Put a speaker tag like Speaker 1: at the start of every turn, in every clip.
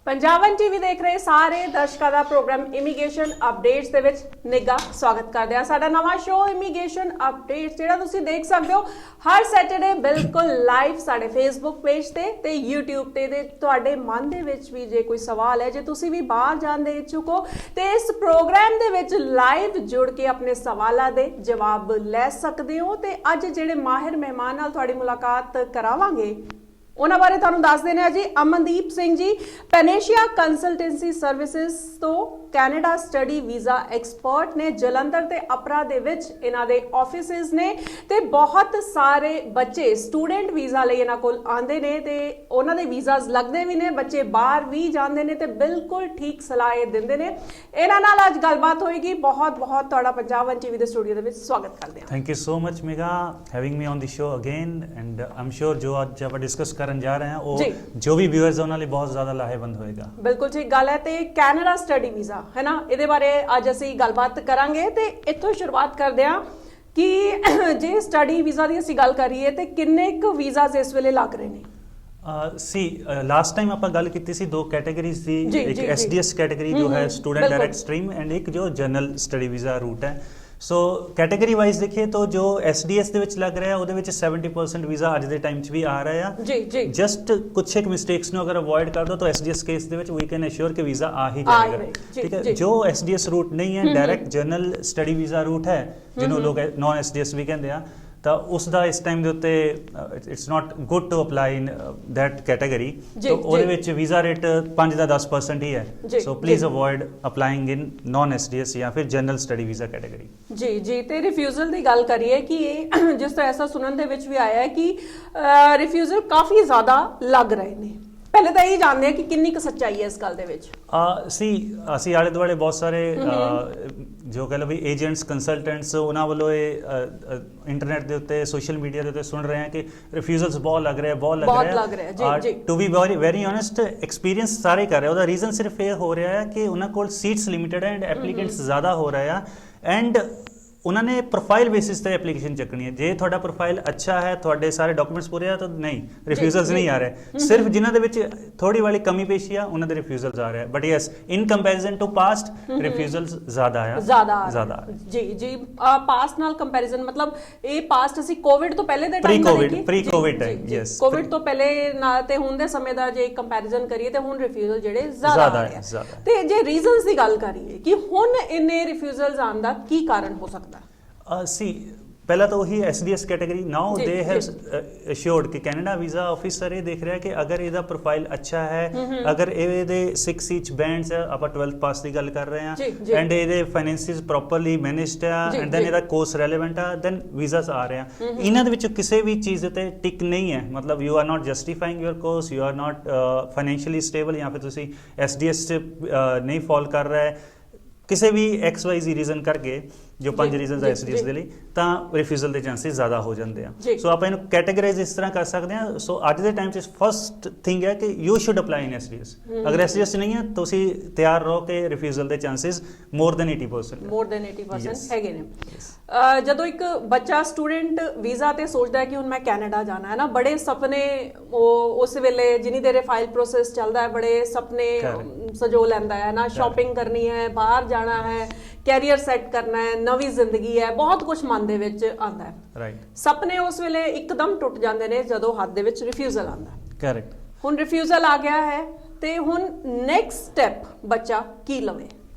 Speaker 1: पंजाबन TV देख रहे सारे दर्शकों का प्रोग्राम इमीग्रेशन अपडेट्स दे विच निघा स्वागत करते हैं। साडा नवा शो इमीग्रेशन अपडेट्स जिहड़ा तुसीं देख सकते हो हर सैटरडे बिल्कुल लाइव साडे फेसबुक पेज ते यूट्यूब ते तुहाडे मन दे विच भी जे कोई सवाल है, जे तुसीं भी बाहर जाण दे इच्छुक हो ते इस प्रोग्राम दे विच लाइव जुड़ के अपने सवालों दे जवाब लै सकदे हो। ते अज जिहड़े माहिर मेहमान नाल तुहाडी मुलाकात करावांगे उन्हां बारे तुहानूं दस देने आ जी। Amandeep Singh ji Panacea consultancy services तो कैनेडा स्टडी वीज़ा एक्सपर्ट ने जलंधर ते अपरा दे विच इन्हां दे ऑफिसिस ने ते बहुत सारे बच्चे स्टूडेंट वीज़ा लई इन्हां कोल आंदे ने ते उन्हां दे वीज़ास लगदे भी ने, बच्चे बाहर भी जांदे ने ते बिल्कुल ठीक सलाह दिंदे ने। इन्हां नाल अज गलबात होएगी। बहुत बहुत तुहाडा पंजाबन टीवी दे स्टूडियो दे विच स्वागत करदे हां।
Speaker 2: Thank you so much mega having me on the show again and I am sure जो आज आप डिस्कस करन जा रहे हैं वो जो भी व्यूअर्स हैं उन्हां लई बहुत ज़्यादा लाहेवंद होएगा।
Speaker 1: बिल्कुल ठीक गल है। ते कैनेडा स्टडी वीज़ा है ना, इहदे बारे अज असीं गलबात करांगे ते इत्थों शुरुआत करदे हां कि जे स्टडी वीज़ा दी असीं गल करिए ते किन्ने क वीज़ास इस वेले लग रहे ने?
Speaker 2: लास्ट टाइम आप गल की सी दो कैटेगरीज थी, एक SDS कैटेगरी जो है स्टूडेंट डायरेक्ट स्ट्रीम एंड एक जो जनरल स्टडी वीज़ा रूट है। सो कैटेगरी वाइज देखिए तो जो SDS ਦੇ ਵਿੱਚ ਲੱਗ ਰਿਹਾ ਉਹਦੇ ਵਿੱਚ 70% ਵੀਜ਼ਾ ਅੱਜ ਦੇ ਟਾਈਮ 'ਚ ਵੀ ਆ ਰਿਹਾ ਆ ਜੀ ਜਸਟ ਕੁਝ ਇੱਕ ਮਿਸਟੇਕਸ ਨੂੰ ਅਗਰ ਅਵੋਇਡ ਕਰ ਦੋ ਤਾਂ SDS ਕੇਸ ਦੇ ਵਿੱਚ ਵੀ ਕੈਨ ਅਸ਼ੋਰ ਕਿ ਵੀਜ਼ਾ ਆ ਹੀ ਜਾਏਗਾ। ਠੀਕ ਹੈ, ਜੋ SDS रूट नहीं है direct general study visa route है ਜਿਹਨੂੰ ਲੋਕ ਨॉन SDS ਵੀ ਕਹਿੰਦੇ ਆ ਤਾਂ ਉਸ ਦਾ ਇਸ ਟਾਈਮ ਦੇ ਉੱਤੇ it's not good to apply in that category. तो ਉਹਦੇ ਵਿੱਚ ਵੀਜ਼ਾ ਰੇਟ 5 ਦਾ 10% ਹੀ ਹੈ। So please avoid applying in non SDS ਜਾਂ ਫਿਰ ਜਨਰਲ ਸਟੱਡੀ ਵੀਜ਼ਾ ਕੈਟਾਗਰੀ। ਜੀ
Speaker 1: ਜੀ ਤੇ ਰਿਫਿਊਜ਼ਲ ਦੀ ਗੱਲ ਕਰੀਏ ਕਿ ਇਹ ਜਿਸ ਤਰ੍ਹਾਂ ਐਸਾ ਸੁਣਨ ਦੇ ਵਿੱਚ ਵੀ ਆਇਆ ਹੈ ਕਿ ਰਿਫਿਊਜ਼ਲ ਕਾਫੀ ਜ਼ਿਆਦਾ ਲੱਗ ਰਹੇ ਨੇ। ਪਹਿਲੇ ਤਾਂ ਇਹ ਜਾਣਦੇ ਆ ਕਿ ਕਿੰਨੀ ਕੁ ਸੱਚਾਈ ਹੈ ਇਸ ਗੱਲ ਦੇ ਵਿੱਚ।
Speaker 2: ਅਸੀਂ ਆਲੇ ਦੁਆਲੇ ਬਹੁਤ ਸਾਰੇ ਜੋ ਕਹ ਲਓ ਵੀ ਏਜੰਟਸ ਕੰਸਲਟੈਂਟਸ ਉਹਨਾਂ ਵੱਲੋਂ ਇਹ ਇੰਟਰਨੈਟ ਦੇ ਉੱਤੇ ਸੋਸ਼ਲ ਮੀਡੀਆ ਦੇ ਉੱਤੇ ਸੁਣ ਰਹੇ ਹਾਂ ਕਿ ਰਿਫਿਊਜ਼ਲਸ ਬਹੁਤ ਲੱਗ ਰਿਹਾ ਜੀ। To be very honest experience ਸਾਰੇ ਕਰ ਰਹੇ। ਉਹਦਾ ਰੀਜ਼ਨ ਸਿਰਫ ਇਹ ਹੋ ਰਿਹਾ ਹੈ ਕਿ ਉਹਨਾਂ ਕੋਲ ਸੀਟਸ ਲਿਮਿਟਡ ਹੈ ਐਂਡ ਐਪਲੀਕੈਂਟਸ ਜ਼ਿਆਦਾ ਹੋ ਰਹੇ ਆ ਐਂਡ उन्होंने प्रोफाइल बेसिस पे एप्लीकेशन चकनी है। जे थोड़ा प्रोफाइल अच्छा है, थोड़े सारे डॉक्यूमेंट्स पूरे है तो नहीं रिफ्यूजल्स नहीं आ रहे। सिर्फ जिन्होंने विच थोड़ी वाली कमी पेशी है उन्होंने रिफ्यूजल्स आ रहे हैं। But yes in comparison to past refusals ज़्यादा है ज़्यादा
Speaker 1: जी पास्ट नाल कंपैरिजन मतलब ये पास्ट ਅਸੀਂ ਕੋਵਿਡ ਤੋਂ ਪਹਿਲੇ ਦੇ
Speaker 2: ਟਾਈਮ ਦਾ pre covid time yes
Speaker 1: covid ਤੋਂ ਪਹਿਲੇ ਨਾਲ ਤੇ ਹੁਣ ਦੇ ਸਮੇਂ ਦਾ ਜੇ ਕੰਪੈਰੀਜ਼ਨ ਕਰੀਏ ਤੇ ਹੁਣ ਰਿਫਿਊਜ਼ਲ ਜਿਹੜੇ ਜ਼ਿਆਦਾ ਆ ਰਹੇ ਤੇ ਜੇ ਰੀਜ਼ਨਸ ਦੀ ਗੱਲ ਕਰੀਏ ਕਿ ਹੁਣ ਇੰਨੇ ਰਿਫਿਊਜ਼ਲਸ ਆਉਣ ਦਾ ਕੀ ਕਾਰਨ ਹੋ ਸਕਦਾ?
Speaker 2: पहला तो वही SDS category now they have assured कि कैनेडा वीज़ा ऑफिसर ये देख रहा है कि अगर ਇਹਦਾ प्रोफाइल अच्छा है, अगर ਇਹਦੇ 6 ਈਚ ਬੈਂਡਸ ਹੈ, ਆਪਾਂ 12th ਪਾਸ ਦੀ ਗੱਲ ਕਰ ਰਹੇ ਹਾਂ ਐਂਡ ਇਹਦੇ ਫਾਈਨੈਂਸਿਸ ਪ੍ਰੋਪਰਲੀ ਮੈਨੇਜਡ ਆ ਐਂਡ ਦੈਨ ਇਹਦਾ ਕੋਰਸ ਰੈਲੇਵੈਂਟ ਆ ਦੈਨ ਵੀਜ਼ਾਸ ਆ ਰਹੇ ਆ। ਇਹਨਾਂ ਦੇ ਵਿੱਚ ਕਿਸੇ ਵੀ ਚੀਜ਼ ਤੇ ਟਿਕ ਨਹੀਂ ਹੈ, ਮਤਲਬ you are not justifying your course, you are not financially stable ਜਾਂ ਫਿਰ ਤੁਸੀਂ SDS 'ਚ ਨਹੀਂ ਫॉल ਕਰ ਰਹੇ ਕਿਸੇ ਵੀ XYZ ਰੀਜ਼ਨ ਕਰਕੇ जो 5 ਰੀਜ਼ਨਸ SDS ਦੇ ਲਈ ਤਾਂ ਰਿਫਿਊਜ਼ਲ ਦੇ ਚਾਂਸਸ ਜ਼ਿਆਦਾ ਹੋ ਜਾਂਦੇ ਆ। ਸੋ ਆਪਾਂ ਇਹਨੂੰ ਕੈਟੇਗਰਾਈਜ਼ ਇਸ ਤਰ੍ਹਾਂ ਕਰ ਸਕਦੇ ਆ। ਸੋ ਅੱਜ ਦੇ ਟਾਈਮ 'ਚ ਫਸਟ ਥਿੰਗ ਹੈ ਕਿ you should apply in SDS। ਅਗਰ SDS ਨਹੀਂ ਹੈ ਤੁਸੀਂ ਤਿਆਰ ਰਹੋ ਕਿ ਰਿਫਿਊਜ਼ਲ ਦੇ ਚਾਂਸਸ ਮੋਰ ਦੈਨ 80%
Speaker 1: ਹੈਗੇ ਨੇ। ਜਦੋਂ ਇੱਕ ਬੱਚਾ ਸਟੂਡੈਂਟ ਵੀਜ਼ਾ ਤੇ ਸੋਚਦਾ ਹੈ ਕਿ ਹੁਣ ਮੈਂ ਕੈਨੇਡਾ ਜਾਣਾ ਹੈ ਨਾ, ਬੜੇ ਸੁਪਨੇ ਉਸ ਵੇਲੇ ਜਿੰਨੀ ਦੇਰ ਫਾਈਲ ਪ੍ਰੋਸੈਸ ਚੱਲਦਾ ਹੈ ਬੜੇ ਸੁਪਨੇ ਸਜੋ ਲੈਂਦਾ ਹੈ ਨਾ, ਸ਼ਾਪਿੰਗ ਕਰਨੀ ਹੈ, ਬਾਹਰ ਜਾਣਾ ਹੈ, कैरियर सैट करना है, नवी जिंदगी है, बहुत कुछ मन दे विच आंदा है। सपने उस वेले एकदम टुट जाते हैं जदों हाथ दे विच रिफ्यूजल आंदा।
Speaker 2: करेक्ट।
Speaker 1: हुण रिफ्यूजल आ गया है ते हुण नेक्स्ट स्टैप बच्चा की लवे?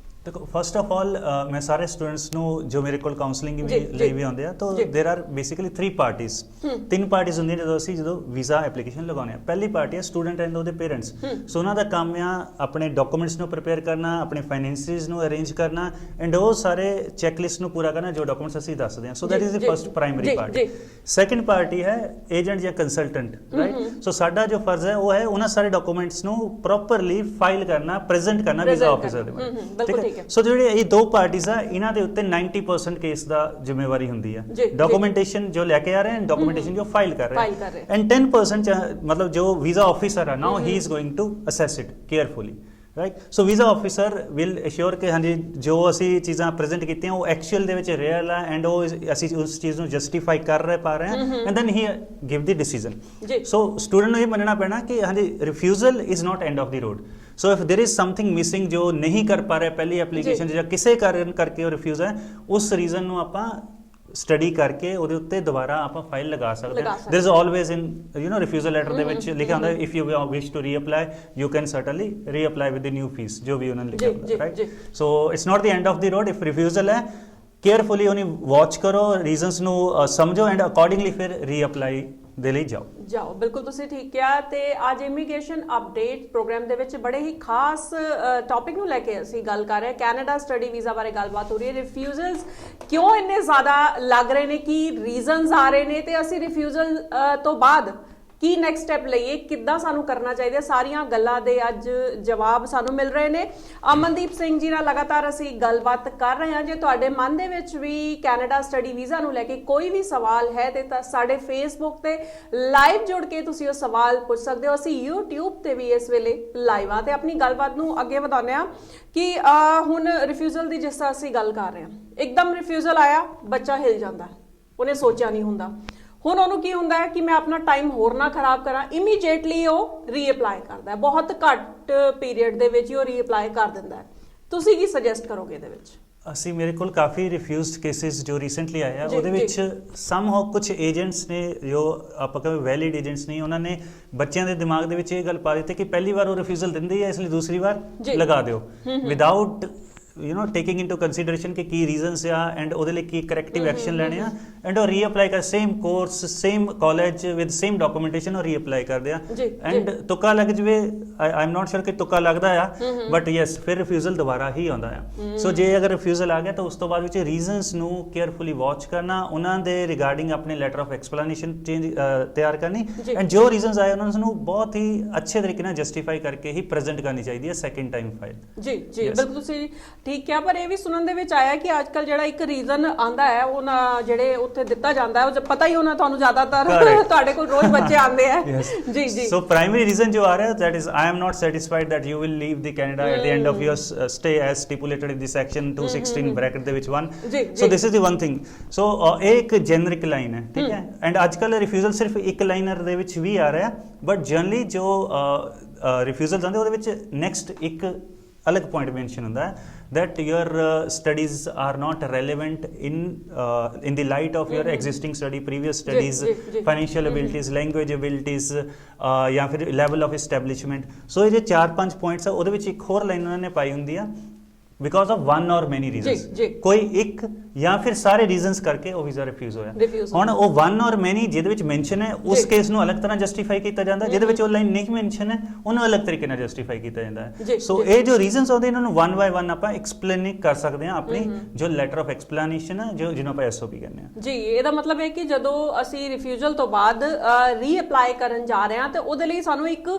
Speaker 2: देखो फर्स्ट ऑफ ऑल मैं सारे स्टूडेंट्स ਨੂੰ ਜੋ ਮੇਰੇ ਕੋਲ ਕਾਉਂਸਲਿੰਗ ਲਈ ਵੀ ਆਉਂਦੇ ਆ ਤਾਂ देयर आर बेसिकली 3 ਪਾਰਟੀਆਂ। 3 ਪਾਰਟੀਆਂ ਹੁੰਦੀਆਂ ਜਦੋਂ ਵੀਜ਼ਾ ਐਪਲੀਕੇਸ਼ਨ ਲਗਾਉਂਦੇ ਆ। ਪਹਿਲੀ ਪਾਰਟੀ ਹੈ ਸਟੂਡੈਂਟ ਐਂਡ ਉਹਦੇ ਪੇਰੈਂਟਸ। ਸੋ ਉਹਨਾਂ ਦਾ ਕੰਮ ਆ ਆਪਣੇ ਡਾਕੂਮੈਂਟਸ ਨੂੰ ਪ੍ਰਿਪੇਅਰ ਕਰਨਾ, ਆਪਣੇ ਫਾਈਨੈਂਸਿਸ ਨੂੰ ਅਰੇਂਜ ਕਰਨਾ ਐਂਡ ਉਹ ਸਾਰੇ ਚੈੱਕਲਿਸਟ ਨੂੰ ਪੂਰਾ ਕਰਨਾ ਜੋ ਡਾਕੂਮੈਂਟਸ ਅਸੀਂ ਦੱਸਦੇ ਹਾਂ। ਸੋ that is the first primary party. Second party ਹੈ ਏਜੰਟ ਜਾਂ ਕੰਸਲਟੈਂਟ, ਰਾਈਟ। ਸੋ ਸਾਡਾ ਜੋ ਫਰਜ਼ ਹੈ ਉਹ ਹੈ ਉਹਨਾਂ ਸਾਰੇ ਡਾਕੂਮੈਂਟਸ ਨੂੰ ਪ੍ਰੋਪਰਲੀ ਫਾਈਲ ਕਰਨਾ, ਪ੍ਰੈਜ਼ੈਂਟ ਕਰਨਾ ਵੀਜ਼ਾ ਆਫਿਸਰ ਦੇ ਵੱਲ। ਠੀਕ ਹੈ। ਸੋ ਜਿਹੜੇ ਇਹ ਦੋ ਪਾਰਟੀਆਂ ਆ ਇਹਨਾਂ ਦੇ ਉੱਤੇ 90% ਕੇਸ ਦਾ ਜ਼ਿੰਮੇਵਾਰੀ ਹੁੰਦੀ ਆ। ਡਾਕੂਮੈਂਟੇਸ਼ਨ ਜੋ ਲੈ ਕੇ ਆ ਰਹੇ ਹਨ, ਡਾਕੂਮੈਂਟੇਸ਼ਨ ਜੋ ਫਾਈਲ ਕਰ ਰਹੇ ਹਨ ਐਂਡ 10% ਮਤਲਬ ਜੋ ਵੀਜ਼ਾ ਆਫਿਸਰ ਆ now he is going to assess it carefully, right. So visa officer will assure ਕਿ ਹਾਂਜੀ ਜੋ ਅਸੀਂ ਚੀਜ਼ਾਂ ਪ੍ਰੈਜ਼ੈਂਟ ਕੀਤੀਆਂ ਉਹ ਐਕਚੁਅਲ ਦੇ ਵਿੱਚ ਰੀਅਲ ਆ ਐਂਡ ਉਹ ਅਸੀਂ ਉਸ ਚੀਜ਼ ਨੂੰ ਜਸਟੀਫਾਈ ਕਰ ਪਾ ਰਹੇ ਹਾਂ and then he give the decision. So student ਨੂੰ ਇਹ ਮੰਨਣਾ ਪੈਣਾ ਕਿ ਹਾਂਜੀ refusal is not end of the road. So if there is something missing ਜੋ ਨਹੀਂ ਕਰ ਪਾ ਰਿਹਾ ਪਹਿਲੀ ਐਪਲੀਕੇਸ਼ਨ ਜਾਂ ਕਿਸੇ ਕਾਰਨ ਕਰਕੇ ਉਹ ਰਿਫਿਊਜ਼ ਹੈ, ਉਸ ਰੀਜ਼ਨ ਨੂੰ ਆਪਾਂ ਸਟੱਡੀ ਕਰਕੇ ਉਹਦੇ ਉੱਤੇ ਦੁਬਾਰਾ ਆਪਾਂ ਫਾਈਲ ਲਗਾ ਸਕਦੇ ਹਾਂ। There is always in refusal letter ਦੇ ਵਿੱਚ ਲਿਖਿਆ ਹੁੰਦਾ if you wish to reapply you can certainly reapply with the new fees ਜੋ ਵੀ ਉਹਨਾਂ ਨੇ ਲਿਖਿਆ ਹੁੰਦਾ, right. So it's not the end of the road. If refusal ਹੈ ਕੇਅਰਫੁਲੀ ਉਹਨੂੰ ਵਾਚ ਕਰੋ, ਰੀਜ਼ਨਸ ਨੂੰ ਸਮਝੋ ਐਂਡ ਅਕੋਰਡਿੰਗਲੀ ਫਿਰ ਰੀਅਪਲਾਈ ਦੇ ਲਈ ਜਾਓ।
Speaker 1: ਬਿਲਕੁਲ ਤੁਸੀਂ ਠੀਕ ਕਿਹਾ। ਤੇ ਅੱਜ ਇਮੀਗ੍ਰੇਸ਼ਨ ਅਪਡੇਟ ਪ੍ਰੋਗਰਾਮ ਦੇ ਵਿੱਚ ਬੜੇ ਹੀ ਖਾਸ ਟੌਪਿਕ ਨੂੰ ਲੈ ਕੇ ਅਸੀਂ ਗੱਲ ਕਰ ਰਹੇ ਹਾਂ। ਕੈਨੇਡਾ ਸਟੱਡੀ ਵੀਜ਼ਾ ਬਾਰੇ ਗੱਲਬਾਤ ਹੋ ਰਹੀ ਹੈ। ਰਿਫਿਊਜ਼ਲਸ ਕਿਉਂ ਇੰਨੇ ਜ਼ਿਆਦਾ ਲੱਗ ਰਹੇ ਨੇ, ਕੀ ਰੀਜ਼ਨਸ ਆ ਰਹੇ ਨੇ, ਤੇ ਅਸੀਂ ਰਿਫਿਊਜ਼ਲ ਤੋਂ ਬਾਅਦ ਕੀ ਨੈਕਸਟ ਸਟੈਪ ਲਈਏ, ਕਿੱਦਾਂ ਸਾਨੂੰ ਕਰਨਾ ਚਾਹੀਦਾ, ਸਾਰੀਆਂ ਗੱਲਾਂ ਦੇ ਅੱਜ ਜਵਾਬ ਸਾਨੂੰ ਮਿਲ ਰਹੇ ਨੇ। ਅਮਨਦੀਪ ਸਿੰਘ ਜੀ ਨਾਲ ਲਗਾਤਾਰ ਅਸੀਂ ਗੱਲਬਾਤ ਕਰ ਰਹੇ ਹਾਂ। ਜੇ ਤੁਹਾਡੇ ਮਨ ਦੇ ਵਿੱਚ ਵੀ ਕੈਨੇਡਾ ਸਟੱਡੀ ਵੀਜ਼ਾ ਨੂੰ ਲੈ ਕੇ ਕੋਈ ਵੀ ਸਵਾਲ ਹੈ ਤੇ ਸਾਡੇ ਫੇਸਬੁੱਕ ਤੇ ਲਾਈਵ ਜੁੜ ਕੇ ਤੁਸੀਂ ਉਹ ਸਵਾਲ ਪੁੱਛ ਸਕਦੇ ਹੋ। ਅਸੀਂ YouTube ਤੇ ਵੀ ਇਸ ਵੇਲੇ ਲਾਈਵ ਆ ਤੇ ਆਪਣੀ ਗੱਲਬਾਤ ਨੂੰ ਅੱਗੇ ਵਧਾਉਂਦੇ ਹਾਂ ਕਿ ਹੁਣ ਰਿਫਿਊਜ਼ਲ ਦੀ ਜਿਸ ਤਰ੍ਹਾਂ ਅਸੀਂ ਗੱਲ ਕਰ ਰਹੇ ਹਾਂ, ਇੱਕਦਮ ਰਿਫਿਊਜ਼ਲ ਆਇਆ, ਬੱਚਾ ਹਿਲ ਜਾਂਦਾ, ਉਹਨੇ ਸੋਚਿਆ ਨਹੀਂ ਹੁੰਦਾ। ਹੁਣ ਉਹਨੂੰ ਕੀ ਹੁੰਦਾ ਹੈ ਕਿ ਮੈਂ ਆਪਣਾ ਟਾਈਮ ਹੋਰ ਨਾ ਖਰਾਬ ਕਰਾਂ, ਇਮੀਡੀਏਟਲੀ ਉਹ ਰੀਅਪਲਾਈ ਕਰਦਾ ਹੈ, ਬਹੁਤ ਘੱਟ ਪੀਰੀਅਡ ਦੇ ਵਿੱਚ ਹੀ ਉਹ ਰੀਅਪਲਾਈ ਕਰ ਦਿੰਦਾ ਹੈ। ਤੁਸੀਂ ਕੀ ਸੁਜੈਸਟ ਕਰੋਗੇ ਇਹਦੇ ਵਿੱਚ?
Speaker 2: ਅਸੀਂ ਮੇਰੇ ਕੋਲ ਕਾਫੀ ਰਿਫਿਊਜ਼ਡ ਕੇਸਿਸ ਜੋ ਰੀਸੈਂਟਲੀ ਆਏ ਆ ਉਹਦੇ ਵਿੱਚ ਸਮਹਾਉ ਕੁਝ ਏਜੰਟਸ ਨੇ ਜੋ ਆਪਾਂ ਕਹਿੰਦੇ ਵੈਲਿਡ ਏਜੰਟਸ ਨਹੀਂ, ਉਹਨਾਂ ਨੇ ਬੱਚਿਆਂ ਦੇ ਦਿਮਾਗ ਦੇ ਵਿੱਚ ਇਹ ਗੱਲ ਪਾ ਦਿੱਤੀ ਕਿ ਪਹਿਲੀ ਵਾਰ ਉਹ ਰਿਫਿਊਜ਼ਲ ਦਿੰਦੀ ਹੈ ਇਸ ਲਈ ਦੂਸਰੀ ਵਾਰ ਲਗਾ ਦਿਓ ਵਿਦਆਊਟ ਟੇਕਿੰਗ ਇਨਟੂ ਕੰਸੀਡਰੇਸ਼ਨ ਕਿ ਕੀ ਰੀਜ਼ਨਸ ਆ ਐਂਡ ਉਹਦੇ ਲਈ ਕੀ ਕਰੈਕਟਿਵ ਐਕਸ਼ਨ ਲੈਣੇ ਆ ਐਂਡ ਉਹ ਰੀਅਪਲਾਈ ਕਰ same course same college with same documentation ਉਹ ਰੀਅਪਲਾਈ ਕਰਦੇ ਆ ਐਂਡ ਤੁੱਕਾ ਲੱਗ ਜਵੇ। ਆਈ ਐਮ ਨਾਟ ਸ਼ੋਰ ਕਿ ਤੁੱਕਾ ਲੱਗਦਾ ਆ ਬਟ ਯੈਸ ਫਿਰ ਰਿਫਿਊਜ਼ਲ ਦੁਬਾਰਾ ਹੀ ਆਉਂਦਾ ਆ। ਸੋ ਜੇ ਅਗਰ ਰਿਫਿਊਜ਼ਲ ਆ ਗਿਆ ਤਾਂ ਉਸ ਤੋਂ ਬਾਅਦ ਵਿੱਚ ਰੀਜ਼ਨਸ ਨੂੰ ਕੇਅਰਫੁਲੀ ਵਾਚ ਕਰਨਾ, ਉਹਨਾਂ ਦੇ ਰਿਗਾਰਡਿੰਗ ਆਪਣੇ ਲੈਟਰ ਆਫ ਐਕਸਪਲੇਨੇਸ਼ਨ ਤਿਆਰ ਕਰਨੀ ਐਂਡ ਜੋ ਰੀਜ਼ਨਸ ਆਏ ਉਹਨਾਂ ਨੂੰ ਬਹੁਤ ਹੀ ਅੱਛੇ ਤਰੀਕੇ ਨਾਲ ਜਸਟੀਫਾਈ ਕਰਕੇ ਹੀ ਪ੍ਰੈਜ਼ੈਂਟ ਕਰਨੀ ਚਾਹੀਦੀ ਹੈ ਸੈਕਿੰਡ ਟਾਈਮ ਫਾਈਲ।
Speaker 1: ਜੀ ਬਿਲਕੁਲ ਤੁਸੀਂ ਠੀਕ ਹੈ। ਪਰ ਇਹ ਵੀ ਸੁਣਨ ਦੇ ਵਿੱਚ ਆਇਆ ਕਿ ਅੱਜ ਕੱਲ ਜਿਹੜਾ ਇੱਕ ਰੀਜ਼ਨ ਆਂਦਾ ਹੈ ਉਹਨਾਂ ਜਿਹੜੇ ਉੱਥੇ ਦਿੱਤਾ ਜਾਂਦਾ ਹੈ ਉਹ ਪਤਾ ਹੀ ਹੋਣਾ ਤੁਹਾਨੂੰ, ਜ਼ਿਆਦਾਤਰ ਤੁਹਾਡੇ ਕੋਲ ਰੋਜ਼ ਬੱਚੇ ਆਉਂਦੇ ਆ। ਜੀ ਸੋ
Speaker 2: ਪ੍ਰਾਇਮਰੀ ਰੀਜ਼ਨ ਜੋ ਆ ਰਿਹਾ that is I am not satisfied that you will leave the Canada at the end of your stay as stipulated in the section 216 bracket ਦੇ ਵਿੱਚ 1. So this is the one thing. So ਇਹ ਇੱਕ generic line ਹੈ, ਠੀਕ ਹੈ, and ਅੱਜ ਕੱਲ refusal ਸਿਰਫ ਇੱਕ ਲਾਈਨਰ ਦੇ ਵਿੱਚ ਵੀ ਆ ਰਿਹਾ ਬਟ ਜਨਰਲੀ ਜੋ ਰਿਫਿਊਜ਼ਲ ਆਉਂਦੇ ਉਹਦੇ ਵਿੱਚ ਨੈਕਸਟ ਇੱਕ ਅਲੱਗ ਪੁਆਇੰਟ ਮੈਂਸ਼ਨ ਹੁੰਦਾ ਹੈ that your studies are not relevant in the light of your existing study, previous studies, financial abilities, language abilities ਜਾਂ ਫਿਰ level of establishment. So ਇਹ ਜੇ 4-5 ਪੁਆਇੰਟਸ ਆ ਉਹਦੇ ਵਿੱਚ ਇੱਕ ਹੋਰ ਲਾਈਨ ਉਹਨਾਂ ਨੇ ਪਾਈ ਹੁੰਦੀ ਆ because of one or many reasons. ਕੋਈ ਇੱਕ ਜਾਂ ਫਿਰ ਸਾਰੇ ਰੀਜ਼ਨਸ ਕਰਕੇ ਉਹ ਵੀਜ਼ਾ ਰਿਫਿਊਜ਼ ਹੋਇਆ। ਹੁਣ ਉਹ one or many ਜਿਹਦੇ ਵਿੱਚ ਮੈਂਸ਼ਨ ਹੈ ਉਸ ਕੇਸ ਨੂੰ ਅਲੱਗ ਤਰ੍ਹਾਂ ਜਸਟੀਫਾਈ ਕੀਤਾ ਜਾਂਦਾ, ਜਿਹਦੇ ਵਿੱਚ ਉਹ ਲਾਈਨ ਨਹੀਂ ਮੈਂਸ਼ਨ ਹੈ ਉਹਨੂੰ ਅਲੱਗ ਤਰੀਕੇ ਨਾਲ ਜਸਟੀਫਾਈ ਕੀਤਾ ਜਾਂਦਾ ਹੈ। ਸੋ ਇਹ ਜੋ ਰੀਜ਼ਨਸ ਆਉਂਦੇ ਇਹਨਾਂ ਨੂੰ one by one ਆਪਾਂ ਐਕਸਪਲੇਨ ਕਰ ਸਕਦੇ ਹਾਂ ਆਪਣੀ ਜੋ ਲੈਟਰ ਆਫ ਐਕਸਪਲੇਨੇਸ਼ਨ ਹੈ ਜਿਹਨੂੰ ਆਪਾਂ ਐਸਓਪੀ ਕਹਿੰਦੇ ਹਾਂ। ਜੀ
Speaker 1: ਇਹਦਾ ਮਤਲਬ ਹੈ ਕਿ ਜਦੋਂ ਅਸੀਂ ਰਿਫਿਊਜ਼ਲ ਤੋਂ ਬਾਅਦ ਰੀਅਪਲਾਈ ਕਰਨ ਜਾ ਰਹੇ ਹਾਂ ਤੇ ਉਹਦੇ ਲਈ ਸਾਨੂੰ ਇੱਕ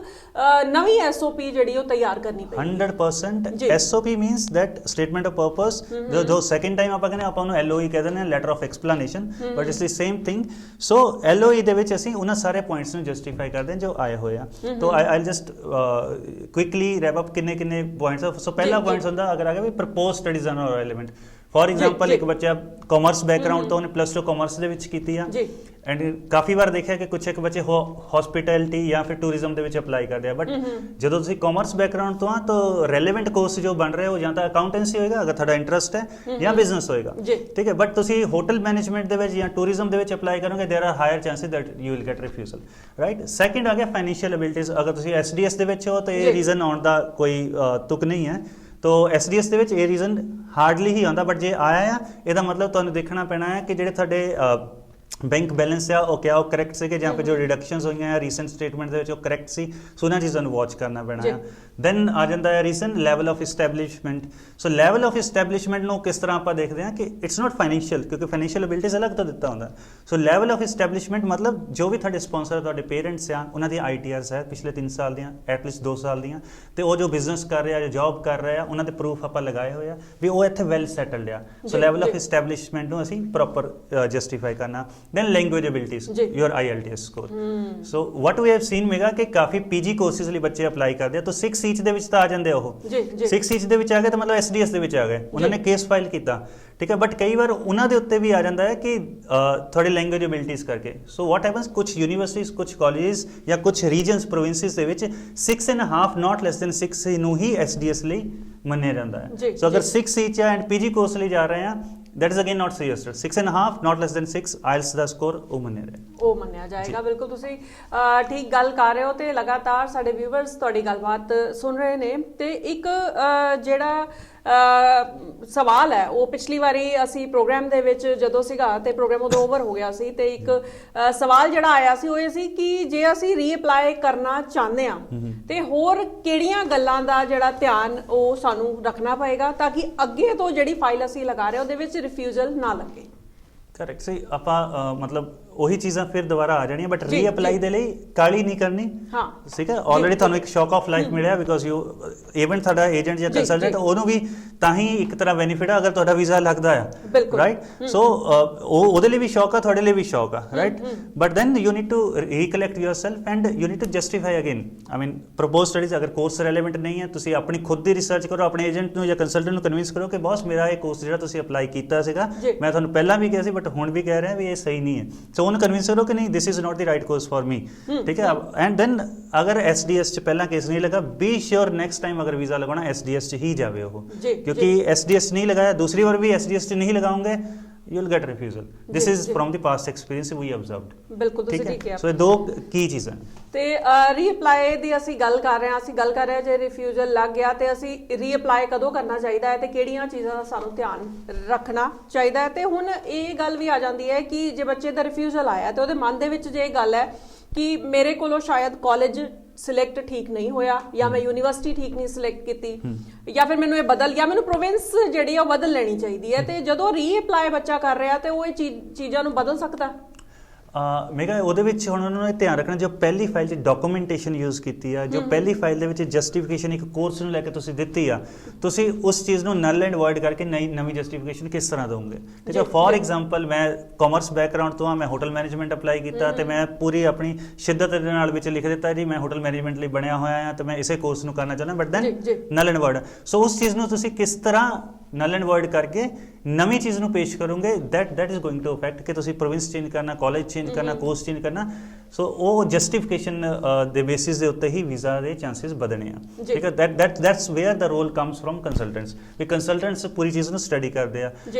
Speaker 1: ਨਵੀਂ ਐਸਓਪੀ ਜਿਹੜੀ ਉਹ ਤਿਆਰ ਕਰਨੀ ਪਏਗੀ।
Speaker 2: 100% SOP means that statement of purpose ਜੋ second time ਆਪਾਂ ਕਹਿੰਦੇ ਆਪਾਂ ਉਹਨੂੰ LOE ਕਹਿ ਦਿੰਦੇ ਹਾਂ, letter of explanation, but it's the same thing. So LOE ਦੇ ਵਿੱਚ ਅਸੀਂ ਉਹਨਾਂ ਸਾਰੇ ਪੁਆਇੰਟਸ ਨੂੰ ਜਸਟੀਫਾਈ ਕਰਦੇ ਹਾਂ ਜੋ ਆਏ ਹੋਏ ਆ। ਤਾਂ I'll just quickly wrap up ਕਿੰਨੇ ਪੁਆਇੰਟਸ। ਸੋ ਪਹਿਲਾ ਪੁਆਇੰਟ ਹੁੰਦਾ ਅਗਰ ਆ ਗਿਆ ਵੀ proposed studies are not relevant. For example ਇੱਕ ਬੱਚਾ ਕਾਮਰਸ ਬੈਕਗ੍ਰਾਉਂਡ ਤੋਂ ਉਹਨੇ +2 ਕਾਮਰਸ ਦੇ ਵਿੱਚ ਕੀਤੀ ਆ ਐਂਡ ਕਾਫੀ ਵਾਰ ਦੇਖਿਆ ਕਿ ਕੁਝ ਇੱਕ ਬੱਚੇ ਹਸਪਿਟੈਲਿਟੀ ਜਾਂ ਫਿਰ ਟੂਰਿਜ਼ਮ ਦੇ ਵਿੱਚ ਅਪਲਾਈ ਕਰਦੇ ਆ ਬਟ ਜਦੋਂ ਤੁਸੀਂ ਕਾਮਰਸ ਬੈਕਗ੍ਰਾਉਂਡ ਤੋਂ ਆ ਤਾਂ ਰੈਲੇਵੈਂਟ ਕੋਰਸ ਜੋ ਬਣ ਰਿਹਾ ਉਹ ਜਾਂ ਤਾਂ ਅਕਾਊਂਟੈਂਸੀ ਹੋਏਗਾ ਅਗਰ ਤੁਹਾਡਾ ਇੰਟਰਸਟ ਹੈ ਜਾਂ ਬਿਜ਼ਨਸ ਹੋਏਗਾ, ਠੀਕ ਹੈ। ਬਟ ਤੁਸੀਂ ਹੋਟਲ ਮੈਨੇਜਮੈਂਟ ਦੇ ਵਿੱਚ ਜਾਂ ਟੂਰਿਜ਼ਮ ਦੇ ਵਿੱਚ ਅਪਲਾਈ ਕਰੋਗੇ there are higher chances that you will get refusal, right. Second ਆ ਗਿਆ ਫਾਈਨੈਂਸ਼ੀਅਲ ਐਬਿਲਿਟੀਜ਼। ਅਗਰ ਤੁਸੀਂ SDS ਦੇ ਵਿੱਚ ਹੋ ਤਾਂ ਇਹ ਰੀਜ਼ਨ ਆਉਣ ਦਾ ਕੋਈ ਤੁਕ ਨਹੀਂ ਹੈ। तो SDS ਦੇ ਵਿੱਚ ਇਹ ਰੀਜ਼ਨ ਹਾਰਡਲੀ ਹੀ ਆਉਂਦਾ ਬਟ ਜੇ ਆਇਆ ਆ ਇਹਦਾ ਮਤਲਬ ਤੁਹਾਨੂੰ ਦੇਖਣਾ ਪੈਣਾ ਹੈ ਕਿ ਜਿਹੜੇ ਤੁਹਾਡੇ ਬੈਂਕ ਬੈਲੈਂਸ ਆ ਉਹ ਕਿਆ ਉਹ ਕਰੈਕਟ ਸੀਗੇ ਜਾਂ ਫਿਰ ਜੋ ਰਿਡਕਸ਼ਨਸ ਹੋਈਆਂ ਆ ਰੀਸੈਂਟ ਸਟੇਟਮੈਂਟ ਦੇ ਵਿੱਚ ਉਹ ਕਰੈਕਟ ਸੀ। ਸੋ ਉਹਨਾਂ ਚੀਜ਼ਾਂ ਨੂੰ ਵਾਚ ਕਰਨਾ ਪੈਣਾ ਆ। ਦੈਨ ਆ ਜਾਂਦਾ ਹੈ reason level of establishment. So level of establishment ਨੂੰ ਕਿਸ ਤਰ੍ਹਾਂ ਆਪਾਂ ਦੇਖਦੇ ਹਾਂ ਕਿ ਇਟਸ ਨਾਟ ਫਾਈਨੈਂਸ਼ੀਅਲ ਕਿਉਂਕਿ ਫਾਈਨੈਂਸ਼ੀਅਲ ਐਬਿਲਿਟੀਜ਼ ਅਲੱਗ ਤੋਂ ਦਿੱਤਾ ਹੁੰਦਾ। ਸੋ ਲੈਵਲ ਆਫ ਇਸਟੈਬਲਿਸ਼ਮੈਂਟ ਮਤਲਬ ਜੋ ਵੀ ਤੁਹਾਡੇ ਸਪਾਂਸਰ ਤੁਹਾਡੇ ਪੇਰੈਂਟਸ ਆ ਉਹਨਾਂ ਦੀਆਂ ITRs ਹੈ ਪਿਛਲੇ 3 ਸਾਲ ਦੀਆਂ ਐਟਲੀਸਟ 2 ਸਾਲ ਦੀਆਂ, ਤੇ ਉਹ ਜੋ ਬਿਜ਼ਨਸ ਕਰ ਰਿਹਾ ਜਾਂ ਜੌਬ ਕਰ ਰਿਹਾ ਉਹਨਾਂ ਦੇ ਪ੍ਰੂਫ ਆਪਾਂ ਲਗਾਏ ਹੋਏ ਆ ਵੀ ਉਹ ਇੱਥੇ ਵੈਲ ਸੈਟਲਡ ਆ। ਸੋ ਲੈਵਲ ਆਫ ਇਸਟੈਬਲਿਸ਼ਮੈਂਟ ਨੂੰ ਅਸੀਂ ਪ੍ਰੋਪਰ ਜਸਟੀਫਾਈ ਕਰਨਾ। then language abilities,
Speaker 1: ਜੀ।
Speaker 2: your IELTS score. So what we have seen mega कि काफ़ी PG ਕੋਰਸਿਸ ਲਈ ਬੱਚੇ ਅਪਲਾਈ ਕਰਦੇ ਆ ਤਾਂ 6 each ਦੇ ਵਿੱਚ ਤਾਂ ਆ ਜਾਂਦੇ ਆ ਉਹ
Speaker 1: ਜੀ ਜੀ
Speaker 2: 6 each ਦੇ ਵਿੱਚ ਆ ਗਏ ਤਾਂ ਮਤਲਬ SDS ਦੇ ਵਿੱਚ ਆ ਗਏ ਉਹਨਾਂ ਨੇ ਕੇਸ ਫਾਈਲ ਕੀਤਾ ਠੀਕ ਹੈ ਬਟ ਕਈ ਵਾਰ ਉਹਨਾਂ ਦੇ ਉੱਤੇ ਵੀ ਆ ਜਾਂਦਾ ਹੈ ਕਿ ਤੁਹਾਡੀ ਲੈਂਗੁਏਜ ਐਬਿਲਿਟੀਜ਼ ਕਰਕੇ ਸੋ ਵਾਟ ਹੈਪਨਸ ਕੁਝ ਯੂਨੀਵਰਸਿਟੀਜ਼ ਕੁਝ ਕਾਲਜਿਸ ਜਾਂ ਕੁਝ ਰੀਜਨਸ ਪ੍ਰੋਵਿੰਸਿਸ ਦੇ ਵਿੱਚ 6.5 ਨਾਟ ਲੈਸ ਦੈਨ 6 ਨੂੰ ਹੀ SDS ਲਈ ਮੰਨਿਆ ਜਾਂਦਾ ਹੈ ਸੋ ਅਗਰ 6 each ਹੈ ਐਂਡ PG ਕੋਰਸ ਲਈ ਜਾ ਰਹੇ ਆ that is again not suggested 6.5 not less than 6 IELTS the score ਉਹ ਮੰਨਿਆ ਜਾਏਗਾ ਬਿਲਕੁਲ ਤੁਸੀਂ ਠੀਕ ਗੱਲ ਕਰ ਰਹੇ ਹੋ ਤੇ ਲਗਾਤਾਰ ਸਾਡੇ ਵਿਊਅਰਸ ਤੁਹਾਡੀ ਗੱਲਬਾਤ ਸੁਣ ਰਹੇ ਨੇ ਤੇ ਇੱਕ ਜਿਹੜਾ ਸਵਾਲ ਹੈ ਉਹ ਪਿਛਲੀ ਵਾਰੀ ਅਸੀਂ ਪ੍ਰੋਗਰਾਮ ਦੇ ਵਿੱਚ ਜਦੋਂ ਸੀਗਾ ਤੇ ਪ੍ਰੋਗਰਾਮ ਉਦੋਂ ਓਵਰ ਹੋ ਗਿਆ ਸੀ ਤੇ ਇੱਕ ਸਵਾਲ ਜਿਹੜਾ ਆਇਆ ਸੀ ਉਹ ਇਹ ਸੀ ਕਿ ਜੇ ਅਸੀਂ ਰੀਅਪਲਾਈ ਕਰਨਾ ਚਾਹੁੰਦੇ ਆ ਤੇ ਹੋਰ ਕਿਹੜੀਆਂ ਗੱਲਾਂ ਦਾ ਜਿਹੜਾ ਧਿਆਨ ਉਹ ਸਾਨੂੰ ਰੱਖਣਾ ਪਏਗਾ ਤਾਂ ਕਿ ਅੱਗੇ ਤੋਂ ਜਿਹੜੀ ਫਾਈਲ ਅਸੀਂ ਲਗਾ ਰਹੇ ਉਹਦੇ ਵਿੱਚ ਰਿਫਿਊਜ਼ਲ ਨਾ ਲੱਗੇ ਕਰੈਕਟ ਸਹੀ ਆਪਾਂ ਮਤਲਬ ਉਹੀ ਚੀਜ਼ਾਂ ਫਿਰ ਦੁਬਾਰਾ ਆ ਜਾਣੀਆਂ ਬਟ ਰੀਅਪਲਾਈ ਦੇ ਲਈ ਕਾਲੀ ਨਹੀਂ ਕਰਨੀ ਹਾਂ ਠੀਕ ਹੈ ਆਲਰੇਡੀ ਤੁਹਾਨੂੰ ਇੱਕ ਸ਼ੌਕ ਆਫ ਲਾਈਫ ਮਿਲਿਆ ਬਿਕੋਜ਼ ਯੂ ਇਵਨ ਤੁਹਾਡਾ ਏਜੰਟ ਜਾਂ ਕੰਸਲਟੈਂਟ ਉਹਨੂੰ ਵੀ ਤਾਂ ਹੀ ਇੱਕ ਤਰ੍ਹਾਂ ਬੈਨੀਫਿਟ ਆ ਅਗਰ ਤੁਹਾਡਾ ਵੀਜ਼ਾ ਲੱਗਦਾ ਆ ਰਾਈਟ ਸੋ ਉਹਦੇ ਲਈ ਵੀ ਸ਼ੌਕ ਆ ਤੁਹਾਡੇ ਲਈ ਵੀ ਸ਼ੌਕ ਆ right but then you need to recollect yourself and you need to justify again I mean propose studies ਅਗਰ ਕੋਰਸ ਰੈਲੇਵੈਂਟ ਨਹੀਂ ਹੈ ਤੁਸੀਂ ਆਪਣੀ ਖੁਦ ਦੀ ਰਿਸਰਚ ਕਰੋ ਆਪਣੇ ਏਜੰਟ ਨੂੰ ਜਾਂ ਕੰਸਲਟੈਂਟ ਨੂੰ ਕਨਵਿੰਸ ਕਰੋ ਕਿ ਬੌਸ ਮੇਰਾ ਇਹ ਕੋਰਸ ਜਿਹੜਾ ਤੁਸੀਂ ਅਪਲਾਈ ਕੀਤਾ ਸੀਗਾ ਮੈਂ ਤੁਹਾਨੂੰ ਪਹਿਲਾਂ ਵੀ ਕਿਹਾ ਸੀ ਬਟ ਹੁਣ ਵੀ ਕਹਿ ਰਿਹਾ ਵੀ ਇਹ ਸਹੀ ਨਹੀਂ ਹੈ ਸੋ ਉਹਨੂੰ ਕਨਵਿੰਸ ਕਰੋ ਕਿ ਨਹੀਂ this is not the right course for me ਠੀਕ ਹੈ and then ਅਗਰ SDS ਚ ਪਹਿਲਾਂ ਕੇਸ ਨਹੀਂ ਲਗਾ be sure next time ਅਗਰ ਵੀਜ਼ਾ ਲਗਾਉਣਾ SDS ਚ ਹੀ ਜਾਵੇ ਉਹ ਕਿਉਂਕਿ SDS ਨਹੀਂ ਲਗਾਇਆ ਦੂਸਰੀ ਵਾਰ ਵੀ SDS ਚ ਨਹੀਂ ਲਗਾਉਂਗੇ you will get refusal this is from the past experience we observed
Speaker 1: ਬਿਲਕੁਲ ਤੁਸੀਂ ਠੀਕ ਹੈ
Speaker 2: ਸੋ ਇਹ ਦੋ ਕੀ ਚੀਜ਼ਾਂ
Speaker 1: ਤੇ ਰੀਅਪਲਾਈ ਦੀ ਅਸੀਂ ਗੱਲ ਕਰ ਰਹੇ ਹਾਂ ਜੇ ਰਿਫਿਊਜ਼ਲ ਲੱਗ ਗਿਆ ਤੇ ਅਸੀਂ ਰੀਅਪਲਾਈ ਕਦੋਂ ਕਰਨਾ ਚਾਹੀਦਾ ਹੈ ਤੇ ਕਿਹੜੀਆਂ ਚੀਜ਼ਾਂ ਦਾ ਸਾਨੂੰ ਧਿਆਨ ਰੱਖਣਾ ਚਾਹੀਦਾ ਹੈ ਤੇ ਹੁਣ ਇਹ ਗੱਲ ਵੀ ਆ ਜਾਂਦੀ ਹੈ ਕਿ ਜੇ ਬੱਚੇ ਦਾ ਰਿਫਿਊਜ਼ਲ ਆਇਆ ਤੇ ਉਹਦੇ ਮਨ ਦੇ ਵਿੱਚ ਜੇ ਇਹ ਗੱਲ ਹੈ ਕਿ ਮੇਰੇ ਕੋਲੋਂ ਸ਼ਾਇਦ ਕਾਲਜ ਸਿਲੈਕਟ ਠੀਕ ਨਹੀਂ ਹੋਇਆ ਜਾਂ ਮੈਂ ਯੂਨੀਵਰਸਿਟੀ ਠੀਕ ਨਹੀਂ ਸਿਲੈਕਟ ਕੀਤੀ ਜਾਂ ਫਿਰ ਮੈਨੂੰ ਇਹ ਬਦਲ ਗਿਆ ਮੈਨੂੰ ਪ੍ਰੋਵਿੰਸ ਜਿਹੜੀ ਆ ਉਹ ਬਦਲ ਲੈਣੀ ਚਾਹੀਦੀ ਹੈ ਤੇ ਜਦੋਂ ਰੀਅਪਲਾਈ ਬੱਚਾ ਕਰ ਰਿਹਾ ਤੇ ਉਹ ਇਹ ਚੀਜ਼ਾਂ ਨੂੰ ਬਦਲ ਸਕਦਾ
Speaker 2: ਮੇਗਾ ਉਹਦੇ ਵਿੱਚ ਹੁਣ ਉਹਨਾਂ ਨੂੰ ਧਿਆਨ ਰੱਖਣਾ ਜੋ ਪਹਿਲੀ ਫਾਈਲ 'ਚ ਡਾਕੂਮੈਂਟੇਸ਼ਨ ਯੂਜ਼ ਕੀਤੀ ਆ ਜੋ ਪਹਿਲੀ ਫਾਈਲ ਦੇ ਵਿੱਚ ਜਸਟੀਫਿਕੇਸ਼ਨ ਇੱਕ ਕੋਰਸ ਨੂੰ ਲੈ ਕੇ ਤੁਸੀਂ ਦਿੱਤੀ ਆ ਤੁਸੀਂ ਉਸ ਚੀਜ਼ ਨੂੰ ਨਲ ਐਂਡ ਵੋਇਡ ਕਰਕੇ ਨਵੀਂ ਜਸਟੀਫਿਕੇਸ਼ਨ ਕਿਸ ਤਰ੍ਹਾਂ ਦੋਗੇ ਠੀਕ ਹੈ ਫੋਰ ਐਗਜ਼ਾਮਪਲ ਮੈਂ ਕਾਮਰਸ ਬੈਕਗ੍ਰਾਉਂਡ ਤੋਂ ਆ ਮੈਂ ਹੋਟਲ ਮੈਨੇਜਮੈਂਟ ਅਪਲਾਈ ਕੀਤਾ ਤੇ ਮੈਂ ਪੂਰੀ ਆਪਣੀ ਸ਼ਿੱਦਤ ਦੇ ਨਾਲ ਵਿੱਚ ਲਿਖ ਦਿੱਤਾ ਜੀ ਮੈਂ ਹੋਟਲ ਮੈਨੇਜਮੈਂਟ ਲਈ ਬਣਿਆ ਹੋਇਆ ਆ ਤੇ ਮੈਂ ਇਸੇ ਕੋਰਸ ਨੂੰ ਕਰਨਾ ਚਾਹੁੰਦਾ but then null and void so ਉਸ ਚੀਜ਼ ਨੂੰ ਤੁਸੀਂ ਕਿਸ ਤਰ੍ਹਾਂ ਨਲ ਐਂਡ ਵੋਇਡ ਕਰਕੇ ਨਵੀਂ ਚੀਜ਼ ਨੂੰ ਪੇਸ਼ ਕਰੋਗੇ that is going to affect ਕਿ ਤੁਸੀਂ ਪ੍ਰੋਵਿੰਸ ਚੇਂਜ ਕਰਨਾ ਕਾਲਜ ਚੇਂਜ ਕਰਨਾ ਕੋਰਸ ਚੇਂਜ ਕਰਨਾ ਸੋ ਉਹ ਜਸਟੀਫਿਕੇਸ਼ਨ ਦੇ ਬੇਸਿਸ ਦੇ ਉੱਤੇ ਹੀ ਵੀਜ਼ਾ ਦੇ ਚਾਂਸਸ ਵਧਣੇ ਆ ਠੀਕ ਹੈ that's where the role comes from consultants ਵੀ ਕੰਸਲਟੈਂਟਸ ਪੂਰੀ ਚੀਜ਼ ਨੂੰ ਸਟੱਡੀ ਕਰਦੇ ਆ